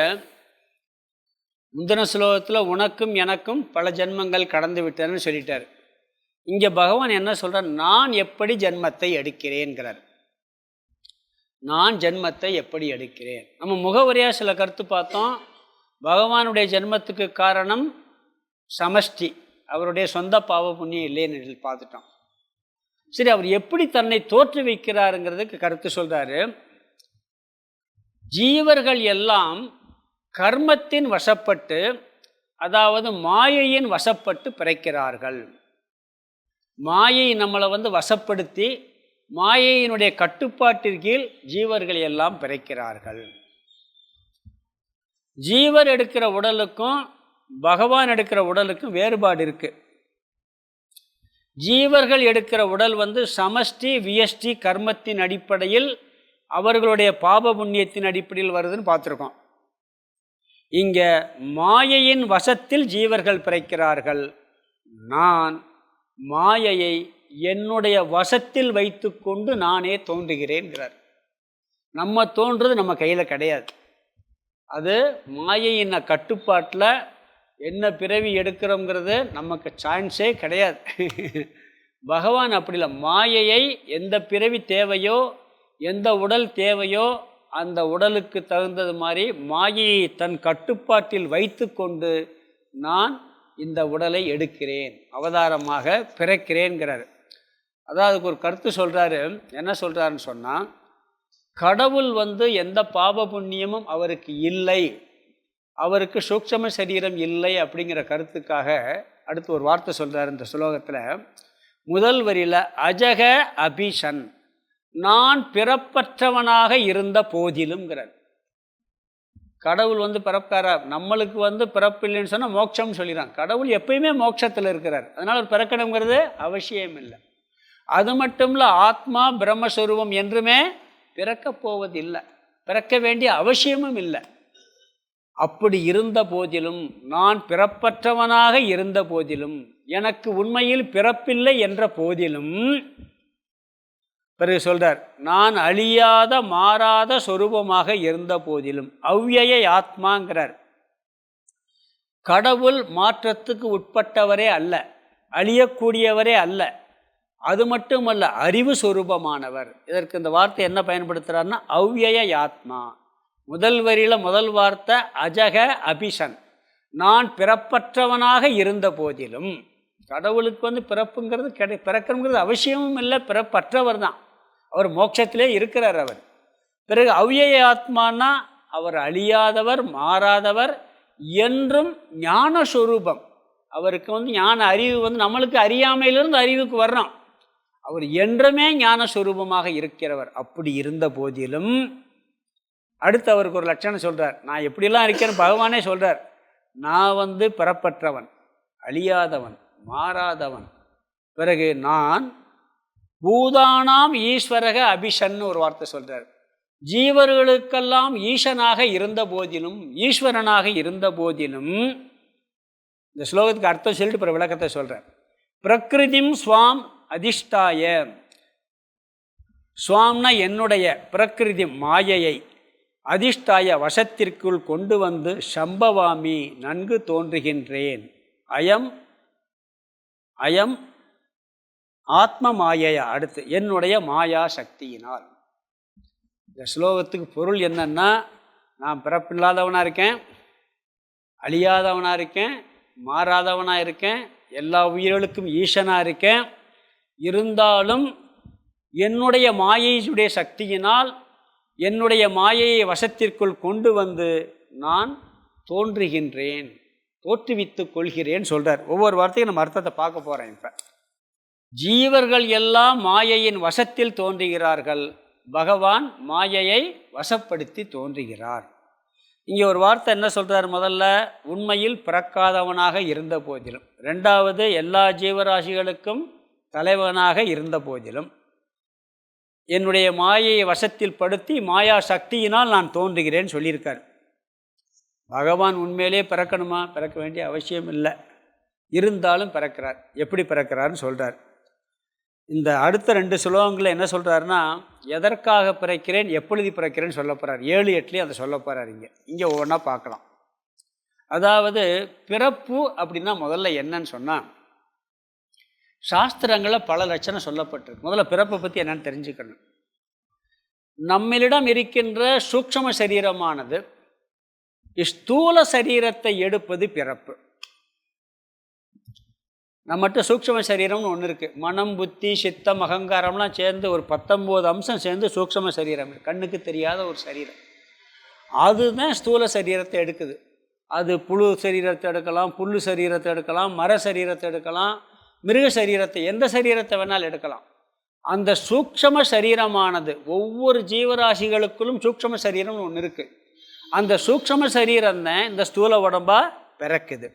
முந்தின ஸ்லோகத்தில் உனக்கும் எனக்கும் பல ஜென்மங்கள் கடந்து விட்டேன்னு சொல்லிட்டார். இங்கே பகவான் என்ன சொல்கிறார்? நான் எப்படி ஜென்மத்தை எடுக்கிறேன்கிறார். நான் ஜென்மத்தை எப்படி எடுக்கிறேன்? நம்ம முகவரியாக சில கருத்து பார்த்தோம். பகவானுடைய ஜென்மத்துக்கு காரணம் சமஷ்டி, அவருடைய சொந்த பாவ புண்ணியம் இல்லைன்னு பார்த்துட்டோம். சரி, அவர் எப்படி தன்னை தோற்று வைக்கிறாருங்கிறதுக்கு கருத்து சொல்கிறாரு. ஜீவர்கள் எல்லாம் கர்மத்தின் வசப்பட்டு, அதாவது மாயையின் வசப்பட்டு பிறக்கிறார்கள். மாயை நம்மளை வசப்படுத்தி மாயையினுடைய கட்டுப்பாட்டின் கீழ் ஜீவர்கள் எல்லாம் பிறக்கிறார்கள். ஜீவர் எடுக்கிற உடலுக்கும் பகவான் எடுக்கிற உடலுக்கும் வேறுபாடு இருக்குது. ஜீவர்கள் எடுக்கிற உடல் சமஷ்டி வியஷ்டி கர்மத்தின் அடிப்படையில், அவர்களுடைய பாப புண்ணியத்தின் அடிப்படையில் வருதுன்னு பார்த்துருக்கோம். இங்கே மாயையின் வசத்தில் ஜீவர்கள் பிறக்கிறார்கள். நான் மாயையை என்னுடைய வசத்தில் வைத்து கொண்டு நானே தோன்றுகிறேன்கிறார். நம்ம தோன்றுறது நம்ம கையில் கிடையாது. அது மாயையின் கட்டுப்பாட்டில் என்ன பிறவி எடுக்கிறோங்கிறது நமக்கு சான்ஸே கிடையாது. பகவான் அப்படி இல்லை. மாயையை எந்த பிறவி தேவையோ, எந்த உடல் தேவையோ அந்த உடலுக்கு தகுந்தது மாதிரி மாயையை தன் கட்டுப்பாட்டில் வைத்து கொண்டு நான் இந்த உடலை எடுக்கிறேன், அவதாரமாக பிறக்கிறேன்கிறார். அதாவது அதுக்கு ஒரு கருத்து சொல்கிறாரு. என்ன சொல்கிறாருன்னு சொன்னால், கடவுள் எந்த பாப புண்ணியமும் அவருக்கு இல்லை, அவருக்கு சூக்ஷ்ம சரீரம் இல்லை அப்படிங்கிற கருத்துக்காக அடுத்து ஒரு வார்த்தை சொல்கிறார் இந்த ஸ்லோகத்தில். முதல் வரியில் அஜக அபிஷன், நான் பிறப்பற்றவனாக இருந்த போதிலும்ங்கிறார். கடவுள் பிறப்பாரா? நம்மளுக்கு பிறப்பு இல்லைன்னு சொன்னால் மோட்சம்னு சொல்லிடுறான். கடவுள் எப்பயுமே மோட்சத்தில் இருக்கிறார், அதனால் ஒரு பிறக்கணுங்கிறது அவசியம் இல்லை. அது மட்டும் இல்லை, ஆத்மா பிரம்மஸ்வரூபம் என்றுமே பிறக்கப் போவதில்லை, பிறக்க வேண்டிய அவசியமும் இல்லை. அப்படி இருந்த போதிலும், நான் பிறப்பற்றவனாக இருந்த போதிலும், எனக்கு உண்மையில் பிறப்பில்லை என்ற போதிலும், பிறகு சொல்றார், நான் அழியாத மாறாத சொரூபமாக இருந்த போதிலும், அவ்யய ஆத்மாங்கிறார். கடவுள் மாற்றத்துக்கு உட்பட்டவரே அல்ல, அழியக்கூடியவரே அல்ல. அது மட்டுமல்ல, அறிவு சொரூபமானவர். இதற்கு இந்த வார்த்தை என்ன பயன்படுத்துகிறார்னா அவ்யய ஆத்மா. முதல் வரியில் முதல் வார்த்தை அஜக அபிஷன், நான் பிறப்பற்றவனாக இருந்த போதிலும். கடவுளுக்கு பிறப்புங்கிறது பிறக்கணுங்கிறது அவசியமும் இல்லை, பிறப்பற்றவர் தான், அவர் மோட்சத்திலே இருக்கிறார் அவர். பிறகு அவ்யய ஆத்மானா அவர் அழியாதவர், மாறாதவர், என்றும் ஞானஸ்வரூபம். அவருக்கு ஞான அறிவு நம்மளுக்கு அறியாமையிலிருந்து அறிவுக்கு வர்றோம், அவர் என்றுமே ஞானஸ்வரூபமாக இருக்கிறவர். அப்படி இருந்த போதிலும் அடுத்து அவருக்கு ஒரு லட்சணம் சொல்கிறார். நான் எப்படிலாம் இருக்கேன்னு பகவானே சொல்கிறார். நான் பிறப்பற்றவன், அழியாதவன், மாறாதவன். பிறகு நான் பூதானாம் ஈஸ்வரக அபிஷன்னு ஒரு வார்த்தை சொல்கிறார். ஜீவர்களுக்கெல்லாம் ஈசனாக இருந்த போதிலும், ஈஸ்வரனாக இருந்த போதிலும், இந்த ஸ்லோகத்துக்கு அர்த்தம் சொல்லிட்டு பிற விளக்கத்தை சொல்கிறார். பிரகிருதிம் ஸ்வாம் அதிஷ்டாய, ஸ்வாம்னா என்னுடைய, பிரகிருதி மாயையை, அதிஷ்டாய வசத்திற்குள் கொண்டு சம்பவாமி நன்கு தோன்றுகின்றேன். அயம் அயம் ஆத்ம மாயையா, அடுத்து என்னுடைய மாயா சக்தியினால். இந்த ஸ்லோகத்துக்கு பொருள் என்னன்னா, நான் பிறப்பில்லாதவனாக இருக்கேன், அழியாதவனாக இருக்கேன், மாறாதவனாக இருக்கேன், எல்லா உயிர்களுக்கும் ஈசனாக இருக்கேன். இருந்தாலும் என்னுடைய மாயையுடைய சக்தியினால் என்னுடைய மாயையை வசத்திற்குள் கொண்டு நான் தோன்றுகின்றேன், தோற்றுவித்து கொள்கிறேன் சொல்கிறார். ஒவ்வொரு வார்த்தையும் நம்ம அர்த்தத்தை பார்க்க போகிறேன். இப்போ ஜீவர்கள் எல்லாம் மாயையின் வசத்தில் தோன்றுகிறார்கள், பகவான் மாயையை வசப்படுத்தி தோன்றுகிறார். இங்கே ஒரு வார்த்தை என்ன சொல்கிறார்? முதல்ல உண்மையில் பிறக்காதவனாக இருந்த போதிலும், ரெண்டாவது எல்லா ஜீவராசிகளுக்கும் தலைவனாக இருந்த போதிலும், என்னுடைய மாயையை வசத்தில் படுத்தி மாயா சக்தியினால் நான் தோன்றுகிறேன்னு சொல்லியிருக்கார். பகவான் உண்மையிலே பிறக்கணுமா? பிறக்க வேண்டிய அவசியம் இல்லை, இருந்தாலும் பிறக்கிறார். எப்படி பிறக்கிறார்னு சொல்கிறார். இந்த அடுத்த 2 ஸ்லோகங்களில் என்ன சொல்கிறாருன்னா, எதற்காக பிறக்கிறேன், எப்பொழுது பிறக்கிறேன்னு சொல்ல போகிறார். 7, 8 அதை சொல்ல போகிறார். இங்கே ஒவ்வொன்றா பார்க்கலாம். அதாவது பிறப்பு அப்படின்னா முதல்ல என்னன்னு சொன்னால், சாஸ்திரங்களில் பல லட்சணம் சொல்லப்பட்டிருக்கு. முதல்ல பிறப்பை பற்றி என்னன்னு தெரிஞ்சுக்கணும். நம்மளிடம் இருக்கின்ற சூக்ஷ்ம சரீரமானது ஸ்தூல சரீரத்தை எடுப்பது பிறப்பு. நம்மகிட்ட சூக்ஷ்ம சரீரம்னு ஒன்று இருக்குது. மனம், புத்தி, சித்தம், அகங்காரம்லாம் சேர்ந்து ஒரு 19 அம்சம் சேர்ந்து சூக்ஷ்ம சரீரம், கண்ணுக்கு தெரியாத ஒரு சரீரம். அதுதான் ஸ்தூல சரீரத்தை எடுக்குது. அது புழு சரீரத்தை எடுக்கலாம், புல்லு சரீரத்தை எடுக்கலாம், மர சரீரத்தை எடுக்கலாம், மிருக சரீரத்தை, எந்த சரீரத்தை வேணாலும் எடுக்கலாம். அந்த சூக்ஷ்ம சரீரமானது ஒவ்வொரு ஜீவராசிகளுக்குள்ளும் சூக்ஷ்ம சரீரம்னு ஒன்று இருக்குது. அந்த சூக்ஷ்ம சரீரம் தான் இந்த ஸ்தூல உடம்பாக பிறக்குது.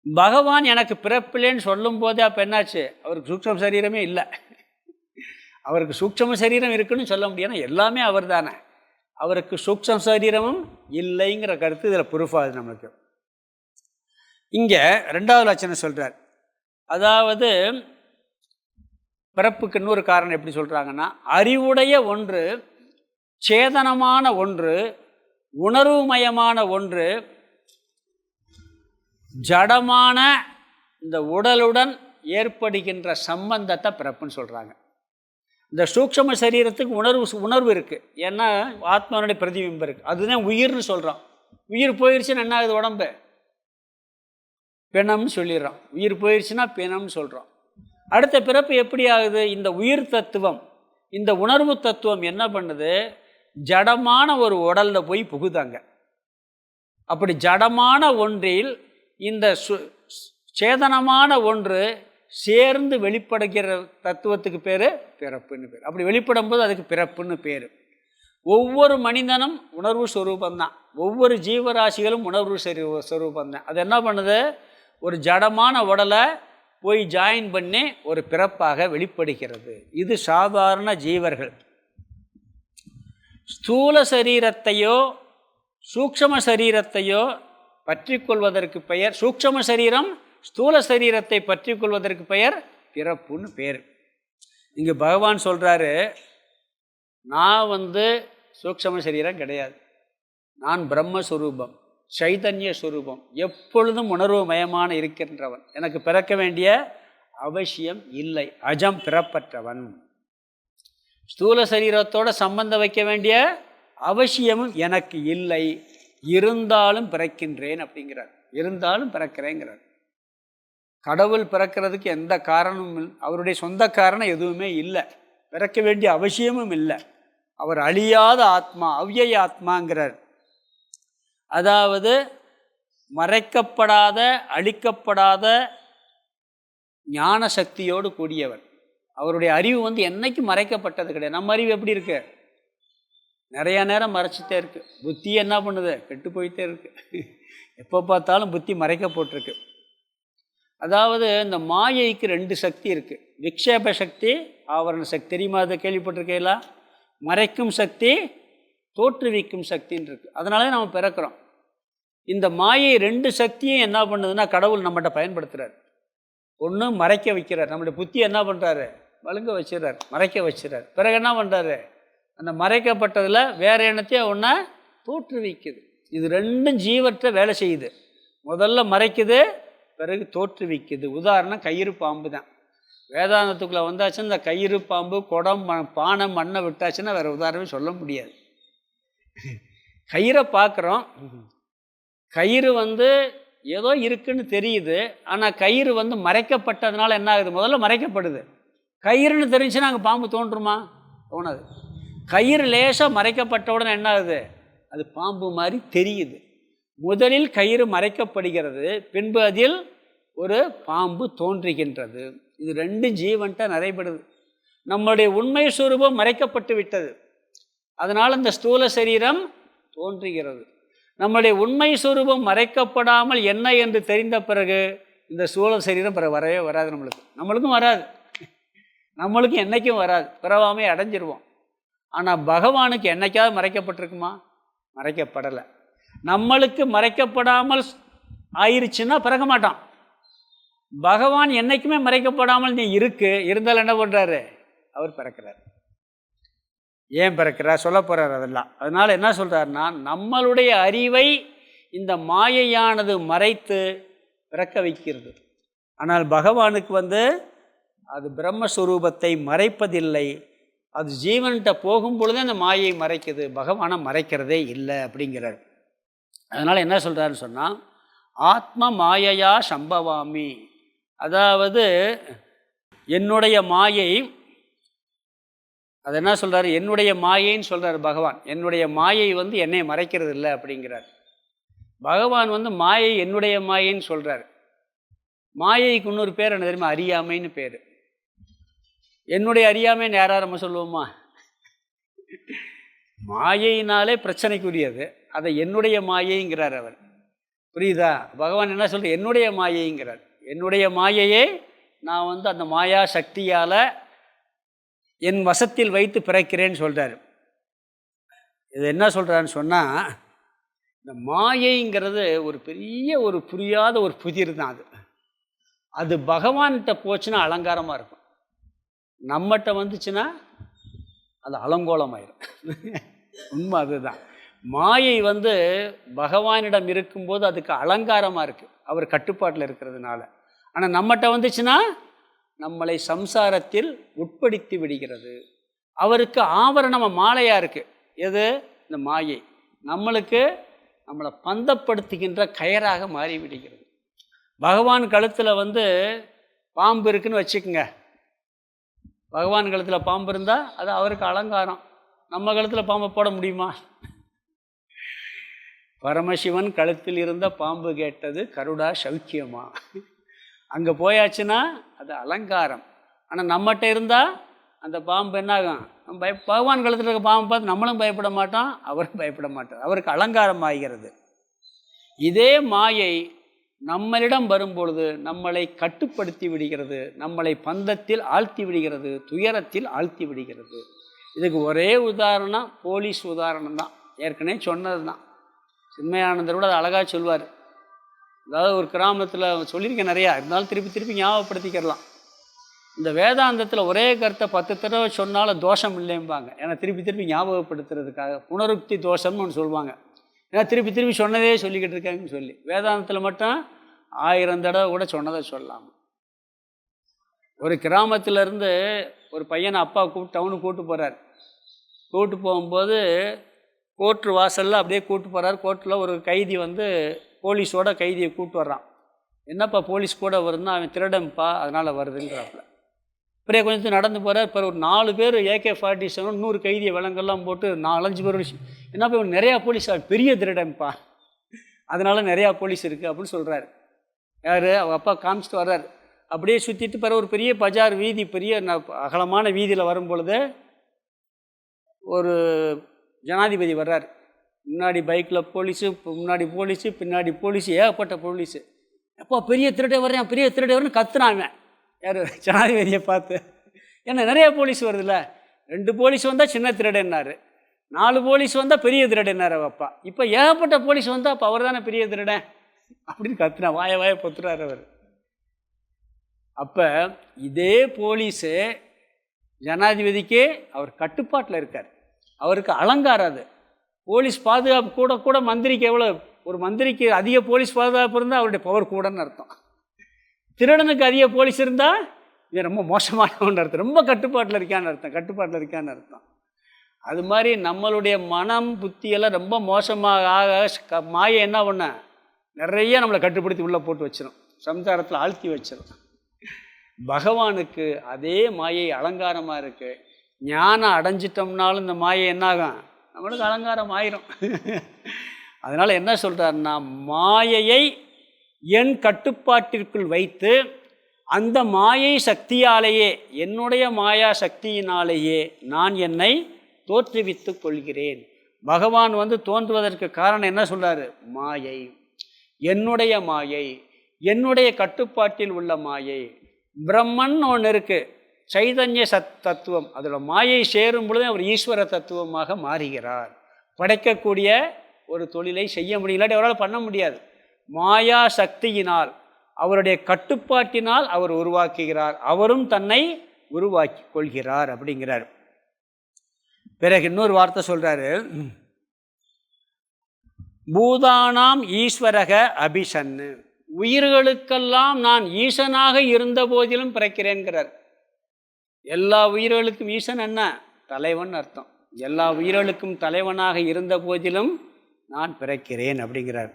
பகவான் எனக்கு பிறப்பில்லைன்னு சொல்லும் போதே அப்போ என்னாச்சு? அவருக்கு சூக்ஷ்ம சரீரமே இல்லை. அவருக்கு சூக்ஷ்ம சரீரம் இருக்குன்னு சொல்ல முடியாது, எல்லாமே அவர் தானே. அவருக்கு சூக்ஷ்ம சரீரமும் இல்லைங்கிற கருத்து இதில் ப்ரூஃப் ஆகுது நம்மளுக்கு. இங்கே 2வது லட்சணம் சொல்கிறார். அதாவது பிறப்புக்கு இன்னொரு காரணம் எப்படி சொல்கிறாங்கன்னா, அறிவுடைய ஒன்று, சேதனமான ஒன்று, உணர்வுமயமான ஒன்று ஜடமான இந்த உடலுடன் ஏற்படுகின்ற சம்பந்தத்தை பிறப்புன்னு சொல்கிறாங்க. இந்த சூக்ஷ்ம சரீரத்துக்கு உணர்வு இருக்குது. ஏன்னா ஆத்மாவுடைய பிரதிபிம்பம் இருக்குது. அதுதான் உயிர்னு சொல்கிறோம். உயிர் போயிடுச்சுன்னா என்ன ஆகுது? உடம்பு பிணம்னு சொல்லிடுறோம். உயிர் போயிடுச்சுன்னா பிணம்னு சொல்கிறோம். அடுத்த பிறப்பு எப்படி ஆகுது? இந்த உயிர் தத்துவம், இந்த உணர்வு தத்துவம் என்ன பண்ணுது? ஜடமான ஒரு உடலில் போய் புகுதாங்க. அப்படி ஜடமான ஒன்றில் இந்த சேதனமான ஒன்று சேர்ந்து வெளிப்படுகிற தத்துவத்துக்கு பேர் பிறப்புன்னு பேர். அப்படி வெளிப்படும் போது அதுக்கு பிறப்புன்னு பேர். ஒவ்வொரு மனிதனும் உணர்வு ஸ்வரூபந்தான். ஒவ்வொரு ஜீவராசிகளும் உணர்வு ஸ்வரூபந்தான். அது என்ன பண்ணுது? ஒரு ஜடமான உடலை போய் ஜாயின் பண்ணி ஒரு பிறப்பாக வெளிப்படுகிறது. இது சாதாரண ஜீவர்கள். ஸ்தூல சரீரத்தையோ சூக்ஷ்ம சரீரத்தையோ பற்றி கொள்வதற்கு பெயர், சூக்ஷ்ம சரீரம் ஸ்தூல சரீரத்தை பற்றி கொள்வதற்கு பெயர் பிறப்புன்னு பேர். இங்கே பகவான் சொல்கிறாரு, நான் சூக்ஷ்ம சரீரம் கிடையாது, நான் பிரம்மஸ்வரூபம், சைதன்ய ஸ்வரூபம், எப்பொழுதும் உணர்வு மயமான இருக்கின்றவன், எனக்கு பிறக்க வேண்டிய அவசியம் இல்லை, அஜம் பிறப்பற்றவன், ஸ்தூல சரீரத்தோடு சம்பந்தம் வைக்க வேண்டிய அவசியமும் எனக்கு இல்லை, இருந்தாலும் பிறக்கின்றேன் அப்படிங்கிறார். இருந்தாலும் பிறக்கிறேங்கிறார். கடவுள் பிறக்கிறதுக்கு எந்த காரணமும், அவருடைய சொந்த காரணம் எதுவுமே இல்லை, பிறக்க வேண்டிய அவசியமும் இல்லை. அவர் அழியாத ஆத்மா, அவ்யய ஆத்மாங்கிறார். அதாவது மறைக்கப்படாத, அழிக்கப்படாத ஞான சக்தியோடு கூடியவர். அவருடைய அறிவு என்றைக்கும் மறைக்கப்பட்டது கிடையாது. நம்ம அறிவு எப்படி இருக்கு? நிறையா நேரம் மறைச்சிட்டே இருக்குது. புத்தி என்ன பண்ணுது? கெட்டு போயிட்டே இருக்குது. எப்போ பார்த்தாலும் புத்தி மறைக்கப்பட்டிருக்கு. அதாவது இந்த மாயைக்கு 2 சக்தி இருக்குது. விக்ஷேப சக்தி, ஆவரண சக்தி. தெரியுமா? அதை கேள்விப்பட்டிருக்கீங்களா? மறைக்கும் சக்தி, தோற்றுவிக்கும் சக்தின்னு இருக்குது. அதனாலே நம்ம பிறக்கிறோம். இந்த மாயை 2 சக்தியும் என்ன பண்ணுதுன்னா கடவுள் நம்மகிட்ட பயன்படுத்துகிறார். ஒன்று மறைக்க வைக்கிறார், நம்மளுடைய புத்தி என்ன பண்ணுறாரு? வழுங்க வச்சுறார், மறைக்க வச்சுறார். பிறகு என்ன பண்ணுறாரு? அந்த மறைக்கப்பட்டதில் வேறு எண்ணத்தையும் ஒன்றை தோற்றுவிக்குது. இது 2ம் ஜீவற்ற வேலை செய்யுது. முதல்ல மறைக்குது, பிறகு தோற்றுவிக்குது. உதாரணம் கயிறு பாம்பு தான். வேதாந்தத்துக்குள்ளே வந்தாச்சுன்னா இந்த கயிறு பாம்பு, குடம், பானை, மண்ணை விட்டாச்சுன்னா வேறு உதாரணமே சொல்ல முடியாது. கயிறை பார்க்குறோம், கயிறு ஏதோ இருக்குன்னு தெரியுது. ஆனால் கயிறு மறைக்கப்பட்டதுனால என்ன ஆகுது? முதல்ல மறைக்கப்படுது. கயிறுன்னு தெரிஞ்சுன்னா அங்கே பாம்பு தோன்றுமா? தோணாது. கயிறு லேசாக மறைக்கப்பட்ட உடனே என்ன ஆகுது? அது பாம்பு மாதிரி தெரியுது. முதலில் கயிறு மறைக்கப்படுகிறது, பின்பு அதில் ஒரு பாம்பு தோன்றுகின்றது. இது 2 ஜீவன்ட்ட நடைபெறுது. நம்முடைய உண்மை சுரூபம் மறைக்கப்பட்டு விட்டது, அதனால் இந்த ஸ்தூல சரீரம் தோன்றுகிறது. நம்முடைய உண்மை சுரூபம் மறைக்கப்படாமல் என்ன என்று தெரிந்த பிறகு இந்த ஸ்தூல சரீரம் பிறகு வரவே வராது. நம்மளுக்கும் வராது, நம்மளுக்கும் என்றைக்கும் வராது. பிறவாமை அடைஞ்சிருவோம். ஆனால் பகவானுக்கு என்னைக்காவது மறைக்கப்பட்டிருக்குமா? மறைக்கப்படலை. நம்மளுக்கு மறைக்கப்படாமல் ஆயிருச்சுன்னா பிறக்க மாட்டான். பகவான் என்றைக்குமே மறைக்கப்படாமல் நீ இருந்தால் என்ன பண்ணுறாரு? அவர் பிறக்கிறார். ஏன் பிறக்கிறார் சொல்ல போகிறார் அதெல்லாம். அதனால் என்ன சொல்கிறாருன்னா, நம்மளுடைய அறிவை இந்த மாயையானது மறைத்து பிறக்க வைக்கிறது. ஆனால் பகவானுக்கு அது பிரம்மஸ்வரூபத்தை மறைப்பதில்லை. அது ஜீவன்கிட்ட போகும் பொழுதே அந்த மாயை மறைக்குது, பகவானை மறைக்கிறதே இல்லை அப்படிங்கிறார். அதனால் என்ன சொல்கிறாருன்னு சொன்னால், ஆத்ம மாயையா சம்பவாமி, அதாவது என்னுடைய மாயை, அது என்ன சொல்கிறார்? என்னுடைய மாயைன்னு சொல்கிறார் பகவான். என்னுடைய மாயை என்னை மறைக்கிறது இல்லை அப்படிங்கிறார். பகவான் மாயை என்னுடைய மாயைன்னு சொல்கிறார். மாயைக்கு இன்னொரு பேர் என்ன தெரியுமா? அறியாமைன்னு பேர். என்னுடைய அறியாமைன்னு யாராவது நம்ம சொல்லுவோமா? மாயையினாலே பிரச்சனைக்குரியது, அதை என்னுடைய மாயைங்கிறார் அவர். புரியுதா? பகவான் என்ன சொல்கிறார்? என்னுடைய மாயைங்கிறார். என்னுடைய மாயையை நான் அந்த மாயா சக்தியால் என் வசத்தில் வைத்து பிறக்கிறேன்னு சொல்கிறார். இது என்ன சொல்கிறான்னு சொன்னால், இந்த மாயைங்கிறது ஒரு பெரிய ஒரு புரியாத ஒரு புதிர் தான். அது பகவான்கிட்ட போச்சுன்னா அலங்காரமாக இருக்கும், நம்மகிட்ட வந்துச்சுன்னா அது அலங்கோலமாயிரும். உண்மை அதுதான். மாயை பகவானிடம் இருக்கும்போது அதுக்கு அலங்காரமாக இருக்குது. அவர் கட்டுப்பாட்டில் இருக்கிறதுனால. ஆனால் நம்மகிட்ட வந்துச்சுன்னா நம்மளை சம்சாரத்தில் உட்படுத்தி விடுகிறது. அவருக்கு ஆவரணம் மாலையாக இருக்குது. எது? இந்த மாயை. நம்மளுக்கு நம்மளை பந்தப்படுத்துகின்ற கயராக மாறி விடுகிறது. பகவான் கழுத்தில் பாம்பு இருக்குன்னு வச்சுக்கோங்க. பகவான் கழுத்தில் பாம்பு இருந்தால் அது அவருக்கு அலங்காரம். நம்ம கழுத்தில் பாம்பை போட முடியுமா? பரமசிவன் கழுத்தில் இருந்த பாம்பு கேட்டது கருடா சௌக்கியமா. அங்கே போயாச்சுன்னா அது அலங்காரம். ஆனால் நம்மகிட்ட இருந்தால் அந்த பாம்பு என்னாகும்? பகவான் கழுத்தில் இருக்க பாம்பு பார்த்து நம்மளும் பயப்பட மாட்டோம், அவரும் பயப்பட மாட்டார். அவருக்கு அலங்காரம் ஆகிறது. இதே மாயை நம்மளிடம் வரும்பொழுது நம்மளை கட்டுப்படுத்தி விடுகிறது, நம்மளை பந்தத்தில் ஆழ்த்தி விடுகிறது, துயரத்தில் ஆழ்த்தி விடுகிறது. இதுக்கு ஒரே உதாரணம் போலீஸ் உதாரணம் தான். ஏற்கனவே சொன்னது தான். சின்மயானந்தர் கூட அதை அழகாக சொல்வார். அதாவது ஒரு கிராமத்தில் சொல்லியிருக்கேன் நிறையா, இருந்தாலும் திருப்பி திருப்பி ஞாபகப்படுத்திக்கிறலாம். இந்த வேதாந்தத்தில் ஒரே கருத்தை 10 தடவை சொன்னாலும் தோஷம் இல்லைம்பாங்க. ஏன்னா திருப்பி திருப்பி ஞாபகப்படுத்துறதுக்காக புனருக்தி தோஷம்னு ஒன்று சொல்லுவாங்க. ஏன்னா திருப்பி திருப்பி சொன்னதே சொல்லிக்கிட்டு இருக்காங்கன்னு சொல்லி. வேதாந்தத்தில் மட்டும் 1000 தடவை கூட சொன்னதை சொல்லலாம். ஒரு கிராமத்திலேருந்து ஒரு பையனை அப்பா டவுனுக்கு கூப்பிட்டு போகிறார். கூப்பிட்டு போகும்போது கோர்ட்டு வாசலில் அப்படியே கூப்பிட்டு போகிறார். கோர்ட்டில் ஒரு கைதி போலீஸோட கைதியை கூப்பிட்டு வர்றான். என்னப்பா போலீஸ் கூட வருதுன்னா, அவன் திருடன்ப்பா அதனால் வருதுங்கிறாப்புல. அப்படியே கொஞ்சம் நடந்து போகிறார். இப்போ ஒரு 4 பேர் AK-47 100 கைதியை விலங்கெல்லாம் போட்டு 4-5 பேர் என்னப்பா இவன் நிறையா போலீஸ், பெரிய திருடன்ப்பா அதனால் நிறையா போலீஸ் இருக்குது அப்படின்னு சொல்கிறாரு. யார்? அவங்க அப்பா காமிச்சிட்டு வர்றார். அப்படியே சுற்றிட்டு பிறகு ஒரு பெரிய பஜார் வீதி, பெரிய அகலமான வீதியில் வரும்பொழுது ஒரு ஜனாதிபதி வர்றார். முன்னாடி பைக்கில் போலீஸு, முன்னாடி போலீஸு, பின்னாடி போலீஸு, ஏகப்பட்ட போலீஸு. எப்போ பெரிய திருடை வர்றேன், பெரிய திருடை வரேன்னு கத்துனாங்க. யார்? ஜனாதிபதியை பார்த்து. ஏன்னா நிறைய போலீஸ் வருதுல்ல. 2 போலீஸ் வந்தால் சின்ன திருடன்னாரு, 4 போலீஸ் வந்தால் பெரிய திருடன்னார் அப்பா. இப்போ ஏகப்பட்ட போலீஸ் வந்தால் அப்போ அவர் தானே பெரிய திருடன் அப்படின்னு கத்துனா. வாய பொத்துறாரு அவர். அப்போ இதே போலீஸு ஜனாதிபதிக்கே அவர் கட்டுப்பாட்டில் இருக்கார். அவருக்கு அலங்காரம் அது. போலீஸ் பாதுகாப்பு கூட மந்திரிக்கு எவ்வளோ, ஒரு மந்திரிக்கு அதிக போலீஸ் பாதுகாப்பு இருந்தால் அவருடைய பவர் கூடன்னு அர்த்தம். திருடனுக்கு அதிக போலீஸ் இருந்தால் இது ரொம்ப மோசமானவன்னு அர்த்தம். ரொம்ப கட்டுப்பாட்டில் இருக்கான்னு அர்த்தம். அது மாதிரி நம்மளுடைய மனம் புத்தியெல்லாம் ரொம்ப மோசமாக மாயை என்ன பண்ண நிறைய நம்மளை கட்டுப்படுத்தி உள்ளே போட்டு வச்சிடும், சம்சாரத்தில் ஆழ்த்தி வச்சிடும். பகவானுக்கு அதே மாயை அலங்காரமாக இருக்குது. ஞானம் அடைஞ்சிட்டோம்னாலும் இந்த மாயை என்னாகும்? நம்மளுக்கு அலங்காரம் ஆயிரும். அதனால் என்ன சொல்கிறாருன்னா, மாயையை என் கட்டுப்பாட்டிற்குள் வைத்து அந்த மாயை சக்தியாலேயே, என்னுடைய மாயா சக்தியினாலேயே நான் என்னை தோற்றுவித்து கொள்கிறேன். பகவான் தோன்றுவதற்கு காரணம் என்ன சொல்கிறாரு? மாயை, என்னுடைய மாயை, என்னுடைய கட்டுப்பாட்டில் உள்ள மாயை. பிரம்மன் ஒன்று இருக்குது, சைதன்ய தத்துவம். அதோட மாயை சேரும் பொழுது அவர் ஈஸ்வர தத்துவமாக மாறுகிறார். படைக்கக்கூடிய ஒரு தொழிலை செய்ய முடியலாட்டி அவரால் பண்ண முடியாது. மாயா சக்தியினால், அவருடைய கட்டுப்பாட்டினால் அவர் உருவாக்குகிறார். அவரும் தன்னை உருவாக்கி கொள்கிறார் அப்படிங்கிறார். பிறகு இன்னொரு வார்த்தை சொல்கிறாரு, பூதானாம் ஈஸ்வரக அபிசன்னு. உயிர்களுக்கெல்லாம் நான் ஈசனாக இருந்த போதிலும் பிறக்கிறேன்கிறார். எல்லா உயிர்களுக்கும் ஈசன் என்ன? தலைவன் அர்த்தம். எல்லா உயிர்களுக்கும் தலைவனாக இருந்த போதிலும் நான் பிறக்கிறேன் அப்படிங்கிறார்.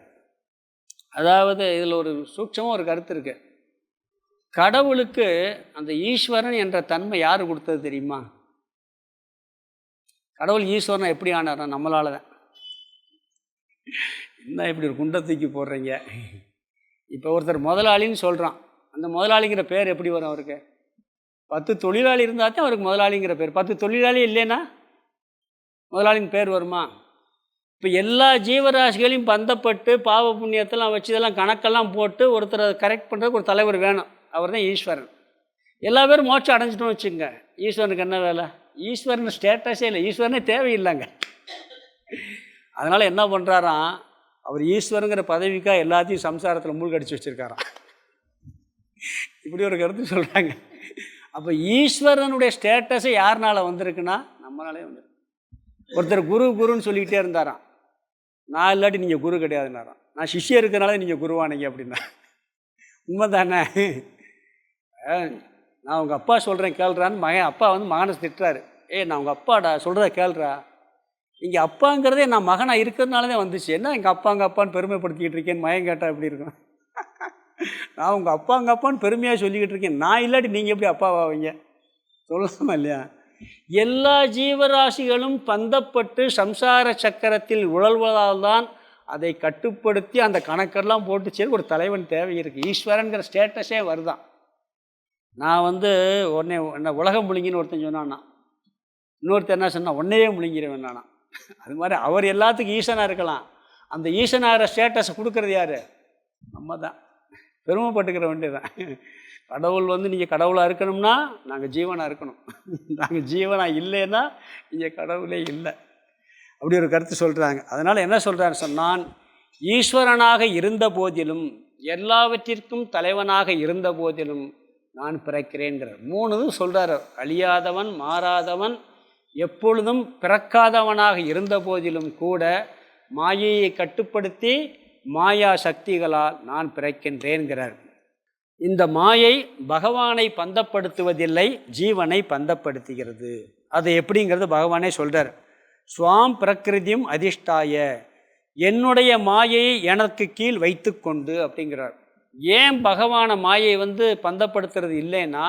அதாவது இதில் ஒரு சூட்சமாக ஒரு கருத்து இருக்குது. கடவுளுக்கு அந்த ஈஸ்வரன் என்ற தன்மை யார் கொடுத்தது தெரியுமா? கடவுள் ஈஸ்வரனை எப்படி ஆனார்? நம்மளால தான். என்ன இப்படி ஒரு குண்டை தூக்கி போடுறீங்க? இப்போ ஒருத்தர் முதலாளின்னு சொல்கிறான். அந்த முதலாளிங்கிற பேர் எப்படி வரும் அவருக்கு? 10 தொழிலாளி இருந்தால் தான் அவருக்கு முதலாளிங்கிற பேர். 10 தொழிலாளி இல்லைன்னா முதலாளின்னு பேர் வருமா? இப்போ எல்லா ஜீவராசிகளையும் பந்தப்பட்டு பாவ புண்ணியத்தெல்லாம் வச்சு இதெல்லாம் கணக்கெல்லாம் போட்டு ஒருத்தரை கரெக்ட் பண்ணுறதுக்கு ஒரு தலைவர் வேணும். அவர் தான் ஈஸ்வரன். எல்லா பேரும் மோட்சம் அடைஞ்சிட்டோம்னு வச்சுங்க, ஈஸ்வரனுக்கு என்ன வேலை? ஈஸ்வரன் ஸ்டேட்டஸே இல்லை, ஈஸ்வரனே தேவையில்லைங்க. அதனால் என்ன பண்ணுறாராம், அவர் ஈஸ்வரங்கிற பதவிக்காக எல்லாத்தையும் சம்சாரத்தில் மூழ்கடிச்சு வச்சுருக்காராம். இப்படி ஒரு கருத்து சொல்கிறாங்க. அப்போ ஈஸ்வரனுடைய ஸ்டேட்டஸை யாருனால வந்திருக்குன்னா நம்மளாலே வந்துருக்கு. ஒருத்தர் குருன்னு சொல்லிக்கிட்டே இருந்தாராம். நான் இல்லாட்டி நீங்கள் குரு கிடையாதுன்னாராம். நான் சிஷ்யம் இருக்கிறனால நீங்கள் குருவானீங்க அப்படின்னா. உண்மை தானே? நான் உங்கள் அப்பா சொல்கிறேன் கேள்றான்னு மகன் அப்பா வந்து மகனை திட்டுறாரு. நான் உங்கள் அப்பாடா சொல்கிறத கேள்றா. இங்கே அப்பாங்கிறதே நான் மகனாக இருக்கிறதுனால தான் வந்துச்சு. என்ன எங்கள் அப்பான்னு பெருமைப்படுத்திக்கிட்டு இருக்கேன்னு மகன் கேட்டால் எப்படி இருக்கும்? நான் உங்கள் அப்பான்னு பெருமையாக சொல்லிக்கிட்டு இருக்கேன். நான் இல்லாட்டி நீங்கள் எப்படி அப்பாவாவீங்க? சொல்லலாமா இல்லையா? எல்லா ஜீவராசிகளும் பந்தப்பட்டு சம்சார சக்கரத்தில் உழல்வதால் தான் அதை கட்டுப்படுத்தி அந்த கணக்கெல்லாம் போட்டு சரி ஒரு தலைவன் தேவை இருக்குது. ஈஸ்வரன்கிற ஸ்டேட்டஸே வருதான். நான் வந்து உடனே என்ன உலகம் முழுங்கின்னு ஒருத்தன் சொன்னான்னா, இன்னொருத்தர் என்ன சொன்னால் உன்னையே முழுங்கிறவன் நானா. அது மாதிரி அவர் எல்லாத்துக்கும் ஈசனாக இருக்கலாம். அந்த ஈசனாகிற ஸ்டேட்டஸை கொடுக்குறது யார்? நம்ம தான். பெருமைப்பட்டுக்கிற வேண்டியதான். கடவுள் வந்து நீங்கள் கடவுளாக இருக்கணும்னா நாங்கள் ஜீவனாக இருக்கணும். நாங்கள் ஜீவனாக இல்லைன்னா நீங்கள் கடவுளே இல்லை. அப்படி ஒரு கருத்து சொல்கிறாங்க. அதனால் என்ன சொல்கிறாரு சொன்னான், ஈஸ்வரனாக இருந்த போதிலும் எல்லாவற்றிற்கும் தலைவனாக இருந்த போதிலும் நான் பிறக்கிறேன்கிறார். 3 சொல்கிறார். அழியாதவன், மாறாதவன், எப்பொழுதும் பிறக்காதவனாக இருந்த போதிலும் கூட மாயையை கட்டுப்படுத்தி மாயா சக்திகளால் நான் பிறக்கின்றேன்கிறார். இந்த மாயை பகவானை பந்தப்படுத்துவதில்லை, ஜீவனை பந்தப்படுத்துகிறது. அது எப்படிங்கிறது பகவானே சொல்கிறார். ஸ்வாம் பிரகிருதியும் அதிஷ்டாய, என்னுடைய மாயையை எனக்கு கீழ் வைத்து கொண்டு அப்படிங்கிறார். ஏன் பகவான மாயை வந்து பந்தப்படுத்துறது இல்லைன்னா,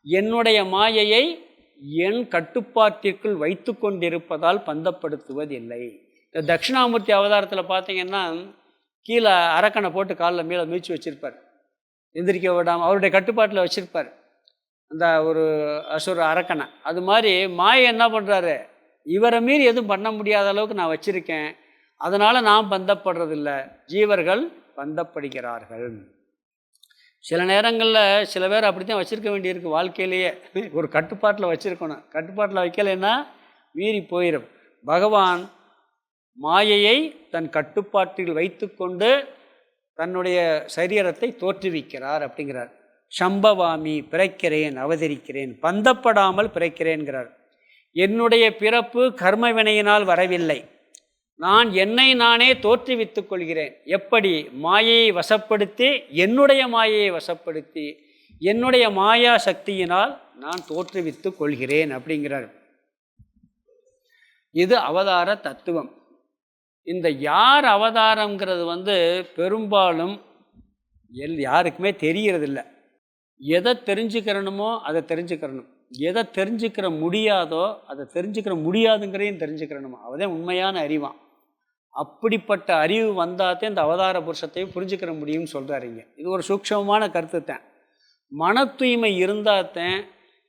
என்னுடைய மாயையை என் கட்டுப்பாட்டிற்குள் வைத்து கொண்டிருப்பதால் பந்தப்படுத்துவதில்லை. தட்சிணாமூர்த்தி அவதாரத்தில் பார்த்தீங்கன்னா கீழே அரக்கனை போட்டு காலில் மேலே மீச்சு வச்சுருப்பார், எந்திரிக்க விடாமல் அவருடைய கட்டுப்பாட்டில் வச்சுருப்பார் அந்த ஒரு அசுர அரக்கனை. அது மாதிரி மாயை என்ன பண்ணுறாரு, இவரை மீறி எதுவும் பண்ண முடியாத அளவுக்கு நான் வச்சுருக்கேன், அதனால் நான் பந்தப்படுறதில்லை, ஜீவர்கள் பந்தப்படுகிறார்கள். சில நேரங்களில் சில பேர் அப்படி தான் வச்சுருக்க வேண்டியிருக்கு. வாழ்க்கையிலேயே ஒரு கட்டுப்பாட்டில் வச்சுருக்கணும். கட்டுப்பாட்டில் வைக்கலைன்னா மீறி போயிடும். பகவான் மாயையை தன் கட்டுப்பாட்டில் வைத்து கொண்டு தன்னுடைய சரீரத்தை தோற்றுவிக்கிறார் அப்படிங்கிறார். சம்பவாமி, பிறக்கிறேன், அவதரிக்கிறேன், பந்தப்படாமல் பிறக்கிறேன்கிறார். என்னுடைய பிறப்பு கர்ம வினையினால் வரவில்லை, நான் என்னை நானே தோற்றுவித்துக் கொள்கிறேன். எப்படி? மாயையை வசப்படுத்தி, என்னுடைய மாயையை வசப்படுத்தி, என்னுடைய மாயா சக்தியினால் நான் தோற்றுவித்து கொள்கிறேன் அப்படிங்கிறார். இது அவதார தத்துவம். இந்த யார் அவதாரங்கிறது வந்து பெரும்பாலும் யாருக்குமே தெரியறதில்லை. எதை தெரிஞ்சுக்கிறணுமோ அதை தெரிஞ்சுக்கிறணும், எதை தெரிஞ்சுக்கிற முடியாதோ அதை தெரிஞ்சுக்கிற முடியாதுங்கிறதையும் தெரிஞ்சுக்கிறணுமா. அவதான் உண்மையான அறிவான். அப்படிப்பட்ட அறிவு வந்தாத்தே இந்த அவதார புருஷத்தையும் புரிஞ்சுக்கிற முடியும்னு சொல்கிறாருங்க. இது ஒரு சூக்ஷமமான கருத்து தான். மன தூய்மை இருந்தால்தான்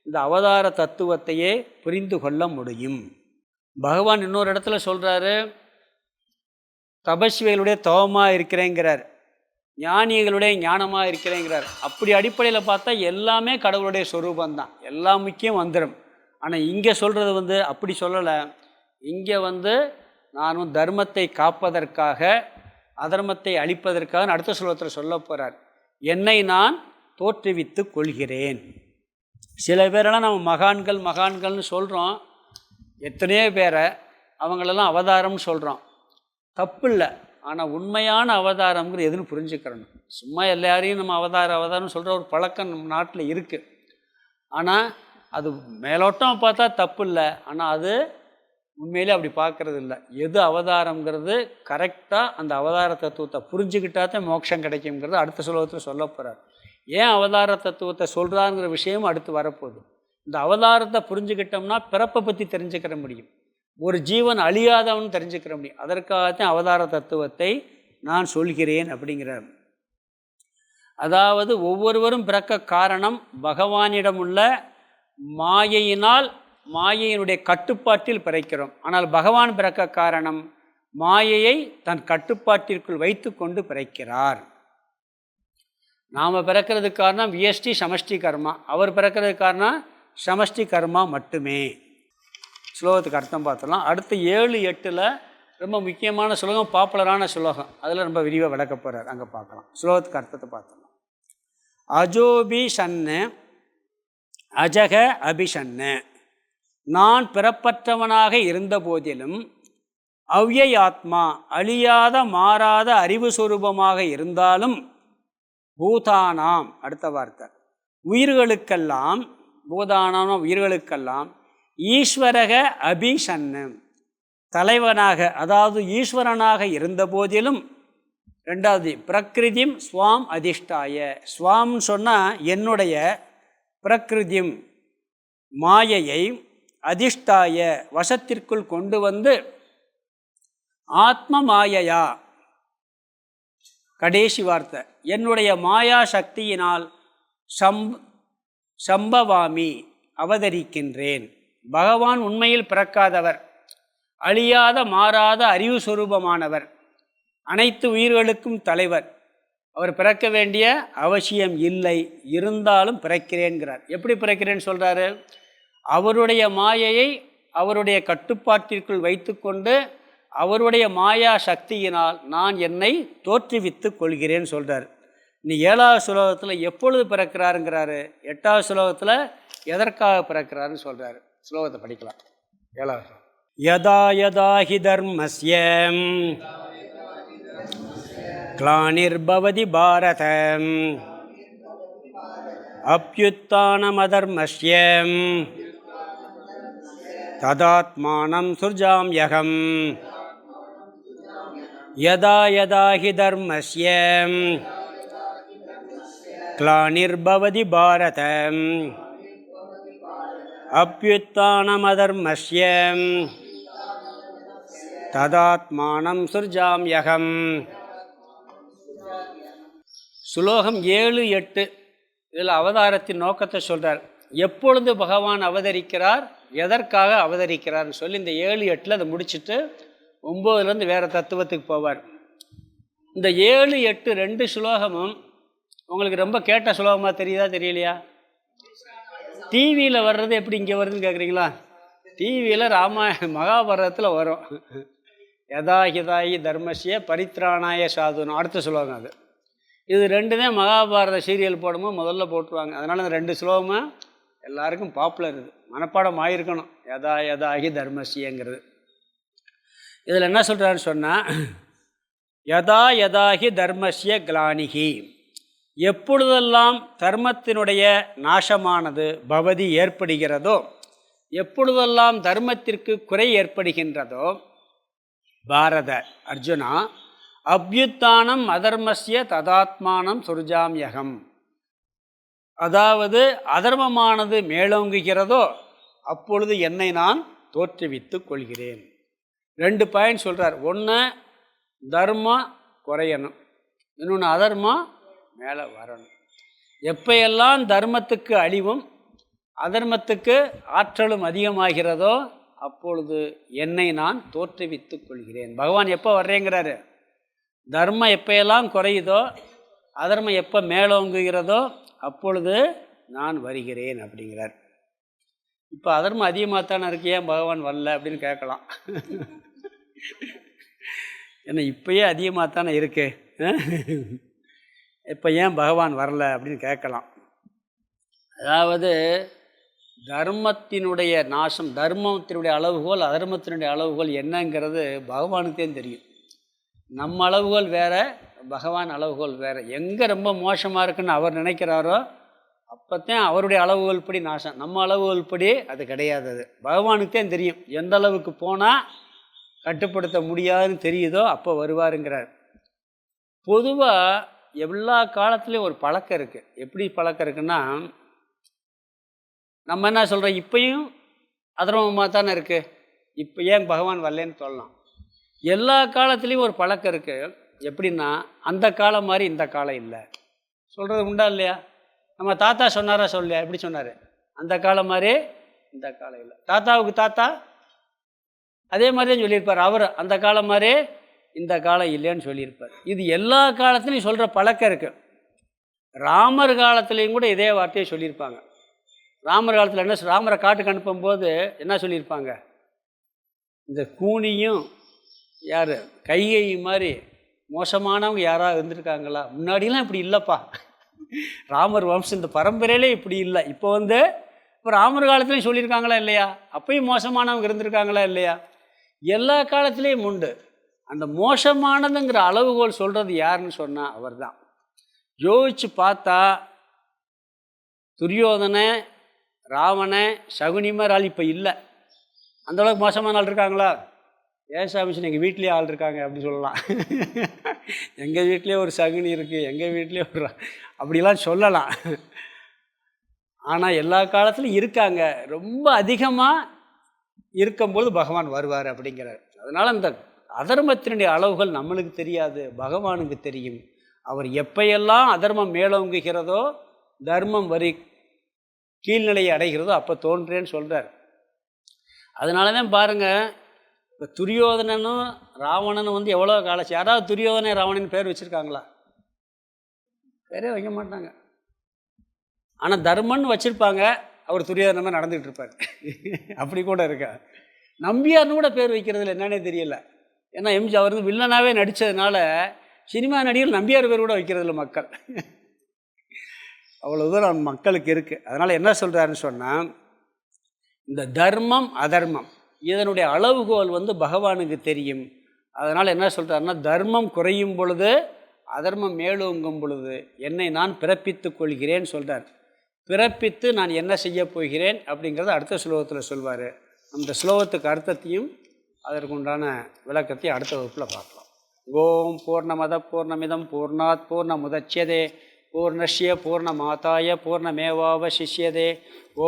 இந்த அவதார தத்துவத்தையே புரிந்து கொள்ள முடியும். பகவான் இன்னொரு இடத்துல சொல்கிறாரு, தபஸ்விகளுடைய தவமாக இருக்கிறேங்கிறார், ஞானிகளுடைய ஞானமாக இருக்கிறேங்கிறார். அப்படி அடிப்படையில் பார்த்தா எல்லாமே கடவுளுடைய சொரூபந்தான், எல்லா முக்கியம் வந்துடும். ஆனால் இங்கே சொல்கிறது வந்து அப்படி சொல்லலை. இங்கே வந்து நானும் தர்மத்தை காப்பதற்காக அதர்மத்தை அழிப்பதற்காக அடுத்த ஸ்லோகத்தில் சொல்ல போகிறார். என்னை நான் தோற்றுவித்து கொள்கிறேன். சில பேரெல்லாம் நம்ம மகான்கள்னு சொல்கிறோம், எத்தனையோ பேரை அவங்களெல்லாம் அவதாரம்னு சொல்கிறோம். தப்பு இல்லை. ஆனால் உண்மையான அவதாரம்ங்கிறது எதுன்னு புரிஞ்சுக்கிறணும். சும்மா எல்லாரையும் நம்ம அவதாரம்னு சொல்கிற ஒரு பழக்கம் நம்ம நாட்டில் இருக்குது. ஆனால் அது மேலோட்டம் பார்த்தா தப்பு இல்லை, ஆனால் அது உண்மையிலே அப்படி பார்க்கறது இல்லை. எது அவதாரங்கிறது கரெக்டாக அந்த அவதார தத்துவத்தை புரிஞ்சுக்கிட்டாதான் மோட்சம் கிடைக்குங்கிறது அடுத்த ஸ்லோகத்தில் சொல்ல போகிறார். ஏன் அவதார தத்துவத்தை சொல்கிறாங்கிற விஷயமும் அடுத்து வரப்போகுது. இந்த அவதாரத்தை புரிஞ்சுக்கிட்டோம்னா பிறப்பை பற்றி தெரிஞ்சுக்கிற முடியும், ஒரு ஜீவன் அழியாதவன் தெரிஞ்சுக்கிற முடியும். அதற்காகத்தான் அவதார தத்துவத்தை நான் சொல்கிறேன் அப்படிங்கிறார். அதாவது ஒவ்வொருவரும் பிறக்க காரணம் பகவானிடம் உள்ள மாயையினால், மாயையினுடைய கட்டுப்பாட்டில் பிறக்கிறோம். ஆனால் பகவான் பிறக்க காரணம் மாயையை தன் கட்டுப்பாட்டிற்குள் வைத்து கொண்டு பிறக்கிறார். நாம் பிறக்கிறதுக்கு காரணம் வியஷ்டி சமஷ்டி கர்மா, அவர் பிறக்கிறதுக்கு காரணம் சமஷ்டி கர்மா மட்டுமே. ஸ்லோகத்துக்கு அர்த்தம் பார்த்தலாம். அடுத்து 7, 8 ரொம்ப முக்கியமான ஸ்லோகம், பாப்புலரான ஸ்லோகம், அதில் ரொம்ப விரிவாக விளக்க போகிறார். அங்கே பார்க்கலாம். ஸ்லோகத்துக்கு அர்த்தத்தை பார்த்தலாம். அஜோபி சன்னு அஜக அபிஷன்னு, நான் பிறப்பற்றவனாக இருந்த போதிலும் அவ்யயாத்மா அழியாத மாறாத அறிவு சுரூபமாக இருந்தாலும் பூதானாம் அடுத்த வார்த்தை உயிர்களுக்கெல்லாம், பூதானாம் உயிர்களுக்கெல்லாம் ஈஸ்வரக அபிஷன்னம் தலைவனாக, அதாவது ஈஸ்வரனாக இருந்த போதிலும், ரெண்டாவது பிரகிருதிம் ஸ்வாம் அதிஷ்டாய, ஸ்வாம்னு சொன்னால் என்னுடைய, பிரகிருதிம் மாயையை, அதிஷ்டாய வசத்திற்குள் கொண்டு வந்து, ஆத்ம மாயையா கடைசி வார்த்தை என்னுடைய மாயா சக்தியினால் சம்பவாமி அவதரிக்கின்றேன். பகவான் உண்மையில் பிறக்காதவர், அழியாத மாறாத அறிவு சொரூபமானவர், அனைத்து உயிர்களுக்கும் தலைவர். அவர் பிறக்க வேண்டிய அவசியம் இல்லை, இருந்தாலும் பிறக்கிறேன்கிறார். எப்படி பிறக்கிறேன்னு சொல்கிறாரு? அவருடைய மாயையை அவருடைய கட்டுப்பாட்டிற்குள் வைத்துக்கொண்டு அவருடைய மாயா சக்தியினால் நான் என்னை தோற்றுவித்து கொள்கிறேன்னு சொல்கிறார். நீ 7வது ஸ்லோகத்தில் எப்பொழுது பிறக்கிறாருங்கிறாரு, 8வது ஸ்லோகத்தில் எதற்காக பிறக்கிறாருன்னு சொல்கிறாரு. ஸ்லோகத்தை படிக்கலாம். 7வது யதா யதா ஹி தர்மஸ்ய க்ளானிர்பவதி பாரத அப்யுத்தானமதர்மஸ்ய ததாத்மானம் சுர்ஜாம்யகம். யதா யதா ஹி தர்மஸ்ய க்ளானிர்பவதி பாரத அப்யுத்தானமதர்மஸ்ய ததாத்மானம் சுர்ஜாம்யகம். ஸ்லோகம் 7, 8 இதில் அவதாரத்தின் நோக்கத்தை சொல்கிறார். எப்பொழுது பகவான் அவதரிக்கிறார், எதற்காக அவதரிக்கிறார்னு சொல்லி இந்த 7, 8 அதை முடிச்சுட்டு 9லேருந்து வேறு தத்துவத்துக்கு போவார். இந்த 7, 8 2 ஸ்லோகமும் உங்களுக்கு ரொம்ப கேட்ட ஸ்லோகமாக தெரியுதா தெரியலையா? டிவியில் வர்றது எப்படி இங்கே வருதுன்னு கேட்குறீங்களா? டிவியில் மகாபாரதத்தில் வரும். யதாஹிதாயி தர்மஸ்ய பரித்ராணாய சாதுன்னு அடுத்த ஸ்லோகம் அது. இது 2 மகாபாரத சீரியல் போடும்போது முதல்ல போட்டுருவாங்க. அதனால் இந்த 2 ஸ்லோகமாக எல்லாருக்கும் பாப்புலர், இது மனப்பாடம் ஆகிருக்கணும். யதா யதாகி தர்மஸ்யங்கிறது. இதில் என்ன சொல்கிறாருன்னு சொன்னால், யதா யதாகி தர்மஸ்ய கிளானிகி, எப்பொழுதெல்லாம் தர்மத்தினுடைய நாசமானது பவதி ஏற்படுகிறதோ, எப்பொழுதெல்லாம் தர்மத்திற்கு குறை ஏற்படுகின்றதோ, பாரத அர்ஜுனா அப்யுத்தானம் அதர்மஸ்ய ததாத்மானம் சுர்ஜாம்யகம், அதாவது அதர்மமானது மேலோங்குகிறதோ அப்பொழுது என்னை நான் தோற்றுவித்து கொள்கிறேன். 2 பாயிண்ட் சொல்கிறார். ஒன்று தர்மம் குறையணும், இன்னொன்று அதர்மம் மேலே வரணும். எப்பையெல்லாம் தர்மத்துக்கு அழிவும் அதர்மத்துக்கு ஆற்றலும் அதிகமாகிறதோ அப்பொழுது என்னை நான் தோற்றுவித்து கொள்கிறேன். பகவான் எப்போ வர்றேங்கிறாரு? தர்மம் எப்பையெல்லாம் குறையுதோ, அதர்மம் எப்போ மேலோங்குகிறதோ அப்பொழுது நான் வருகிறேன் அப்படிங்கிறார். இப்போ அதர்மம் அதிகமாகத்தானே இருக்கு, ஏன் பகவான் வரல அப்படின்னு கேட்கலாம். ஏன்னா இப்பயே அதிகமாகத்தானே இருக்கு, இப்போ ஏன் பகவான் வரல அப்படின்னு கேட்கலாம். அதாவது தர்மத்தினுடைய நாசம், தர்மத்தினுடைய அளவுகோல் அதர்மத்தினுடைய அளவுகோல் என்னங்கிறது பகவானுக்கே தெரியும். நம்ம அளவுகோல் வேறு, பகவான் அளவுகோல் வேறு. எங்கே ரொம்ப மோசமாக இருக்குன்னு அவர் நினைக்கிறாரோ அப்போத்தான் அவருடைய அளவுகோல் படி நாசம். நம்ம அளவுகோல் படி அது கிடையாது. அது பகவானுக்குத்தான் தெரியும். எந்த அளவுக்கு போனால் கட்டுப்படுத்த முடியாதுன்னு தெரியுதோ அப்போ வருவாருங்கிறார். பொதுவாக எல்லா காலத்துலேயும் ஒரு பழக்கம் இருக்குது. எப்படி பழக்கம் இருக்குன்னா, நம்ம என்ன சொல்கிறோம், இப்பயும் அதர்மமாக தானே இருக்குது, இப்போ ஏன் பகவான் வரலன்னு சொல்லலாம். எல்லா காலத்துலேயும் ஒரு பழக்கம் இருக்குது. எப்படின்னா, அந்த காலம் மாதிரி இந்த காலம் இல்லை சொல்கிறது உண்டா இல்லையா? நம்ம தாத்தா சொன்னாரா சொல்லையா? எப்படி சொன்னார்? அந்த காலம் மாதிரி இந்த காலம் இல்லை. தாத்தாவுக்கு தாத்தா அதே மாதிரி தான் சொல்லியிருப்பார். அவர் அந்த காலம் மாதிரி இந்த காலம் இல்லைன்னு சொல்லியிருப்பார். இது எல்லா காலத்துலையும் சொல்கிற பழக்கம் இருக்குது. ராமர் காலத்துலேயும் கூட இதே வார்த்தையை சொல்லியிருப்பாங்க. ராமர் காலத்தில் என்ன, ராமரை காட்டுக்கு அனுப்பும்போது என்ன சொல்லியிருப்பாங்க, இந்த கூனியும் யார் கைகை மாதிரி மோசமானவங்க யாராவது இருந்திருக்காங்களா? முன்னாடிலாம் இப்படி இல்லைப்பா, ராமர் வம்சம் இந்த பரம்பரையிலே இப்படி இல்லை. இப்போ இப்போ ராமர் காலத்துலேயும் சொல்லியிருக்காங்களா இல்லையா? அப்பயும் மோசமானவங்க இருந்திருக்காங்களா இல்லையா? எல்லா காலத்துலேயும் உண்டு. அந்த மோசமானதுங்கிற அளவுகோல் சொல்கிறது யாருன்னு சொன்னால் அவர் தான். யோசிச்சு பார்த்தா துரியோதனை, ராவண, சகுனி மாதிரி ஆள் இப்போ இல்லை. அந்தளவுக்கு மோசமான ஆள் இருக்காங்களா? ஏசாமிஷன் எங்கள் வீட்லேயே ஆள் இருக்காங்க அப்படின்னு சொல்லலாம். எங்கள் வீட்லேயே ஒரு சகுனி இருக்குது, எங்கள் வீட்லேயே ஒரு அப்படிலாம் சொல்லலாம். ஆனால் எல்லா காலத்துலையும் இருக்காங்க. ரொம்ப அதிகமாக இருக்கும்போது பகவான் வருவார் அப்படிங்கிறார். அதனால் அந்த அதர்மத்தினுடைய அளவுகள் நம்மளுக்கு தெரியாது, பகவானுக்கு தெரியும். அவர் எப்பையெல்லாம் அதர்மம் மேலோங்குகிறதோ, தர்மம் வரி கீழ்நிலையை அடைகிறதோ அப்போ தோன்றேன்னு சொல்கிறார். அதனால தான் பாருங்கள், இப்போ துரியோதனனும் ராவணனும் வந்து எவ்வளோ காலச்சு. யாராவது துரியோதன ராவணன் பேர் வச்சுருக்காங்களா? பேரே வைக்க மாட்டாங்க. ஆனால் தர்மன்னு வச்சுருப்பாங்க, அவர் துரியோதனமாக நடந்துகிட்டு இருப்பார். அப்படி கூட இருக்கா. நம்பியார்னு கூட பேர் வைக்கிறதுல என்னன்னே தெரியல. ஏன்னா எம்ஜி அவர் வந்து வில்லனாகவே நடித்ததுனால சினிமா நடிகர் நம்பியார் பேர் கூட வைக்கிறதில்ல மக்கள். அவ்வளோ தூரம் மக்களுக்கு இருக்குது. அதனால் என்ன சொல்கிறாருன்னு சொன்னால், இந்த தர்மம் அதர்மம் இதனுடைய அளவுகோல் வந்து பகவானுக்கு தெரியும். அதனால் என்ன சொல்கிறாருன்னா, தர்மம் குறையும் பொழுது அதர்மம் மேலோங்கும் பொழுது என்னை நான் பிறப்பித்துக் கொள்கிறேன் சொல்கிறார். பிறப்பித்து நான் என்ன செய்ய போகிறேன் அப்படிங்கிறத அடுத்த ஸ்லோகத்தில் சொல்வார். அந்த ஸ்லோகத்துக்கு அர்த்தத்தையும் அதற்குண்டான விளக்கத்தையும் அடுத்த வகுப்பில் பார்க்கலாம். ஓம் பூர்ணமத பூர்ணமிதம் பூர்ணாத் பூர்ணமுதட்சியதே பூர்ணஸ்ய பூர்ணமாதாய பூர்ணமேவாவசிஷ்யதே.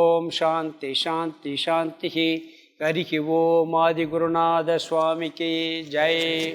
ஓம் சாந்தி சாந்தி சாந்தி. ஹரிஹி ஓம் ஆதிகுருநாத சுவாமிக்கு ஜெய்.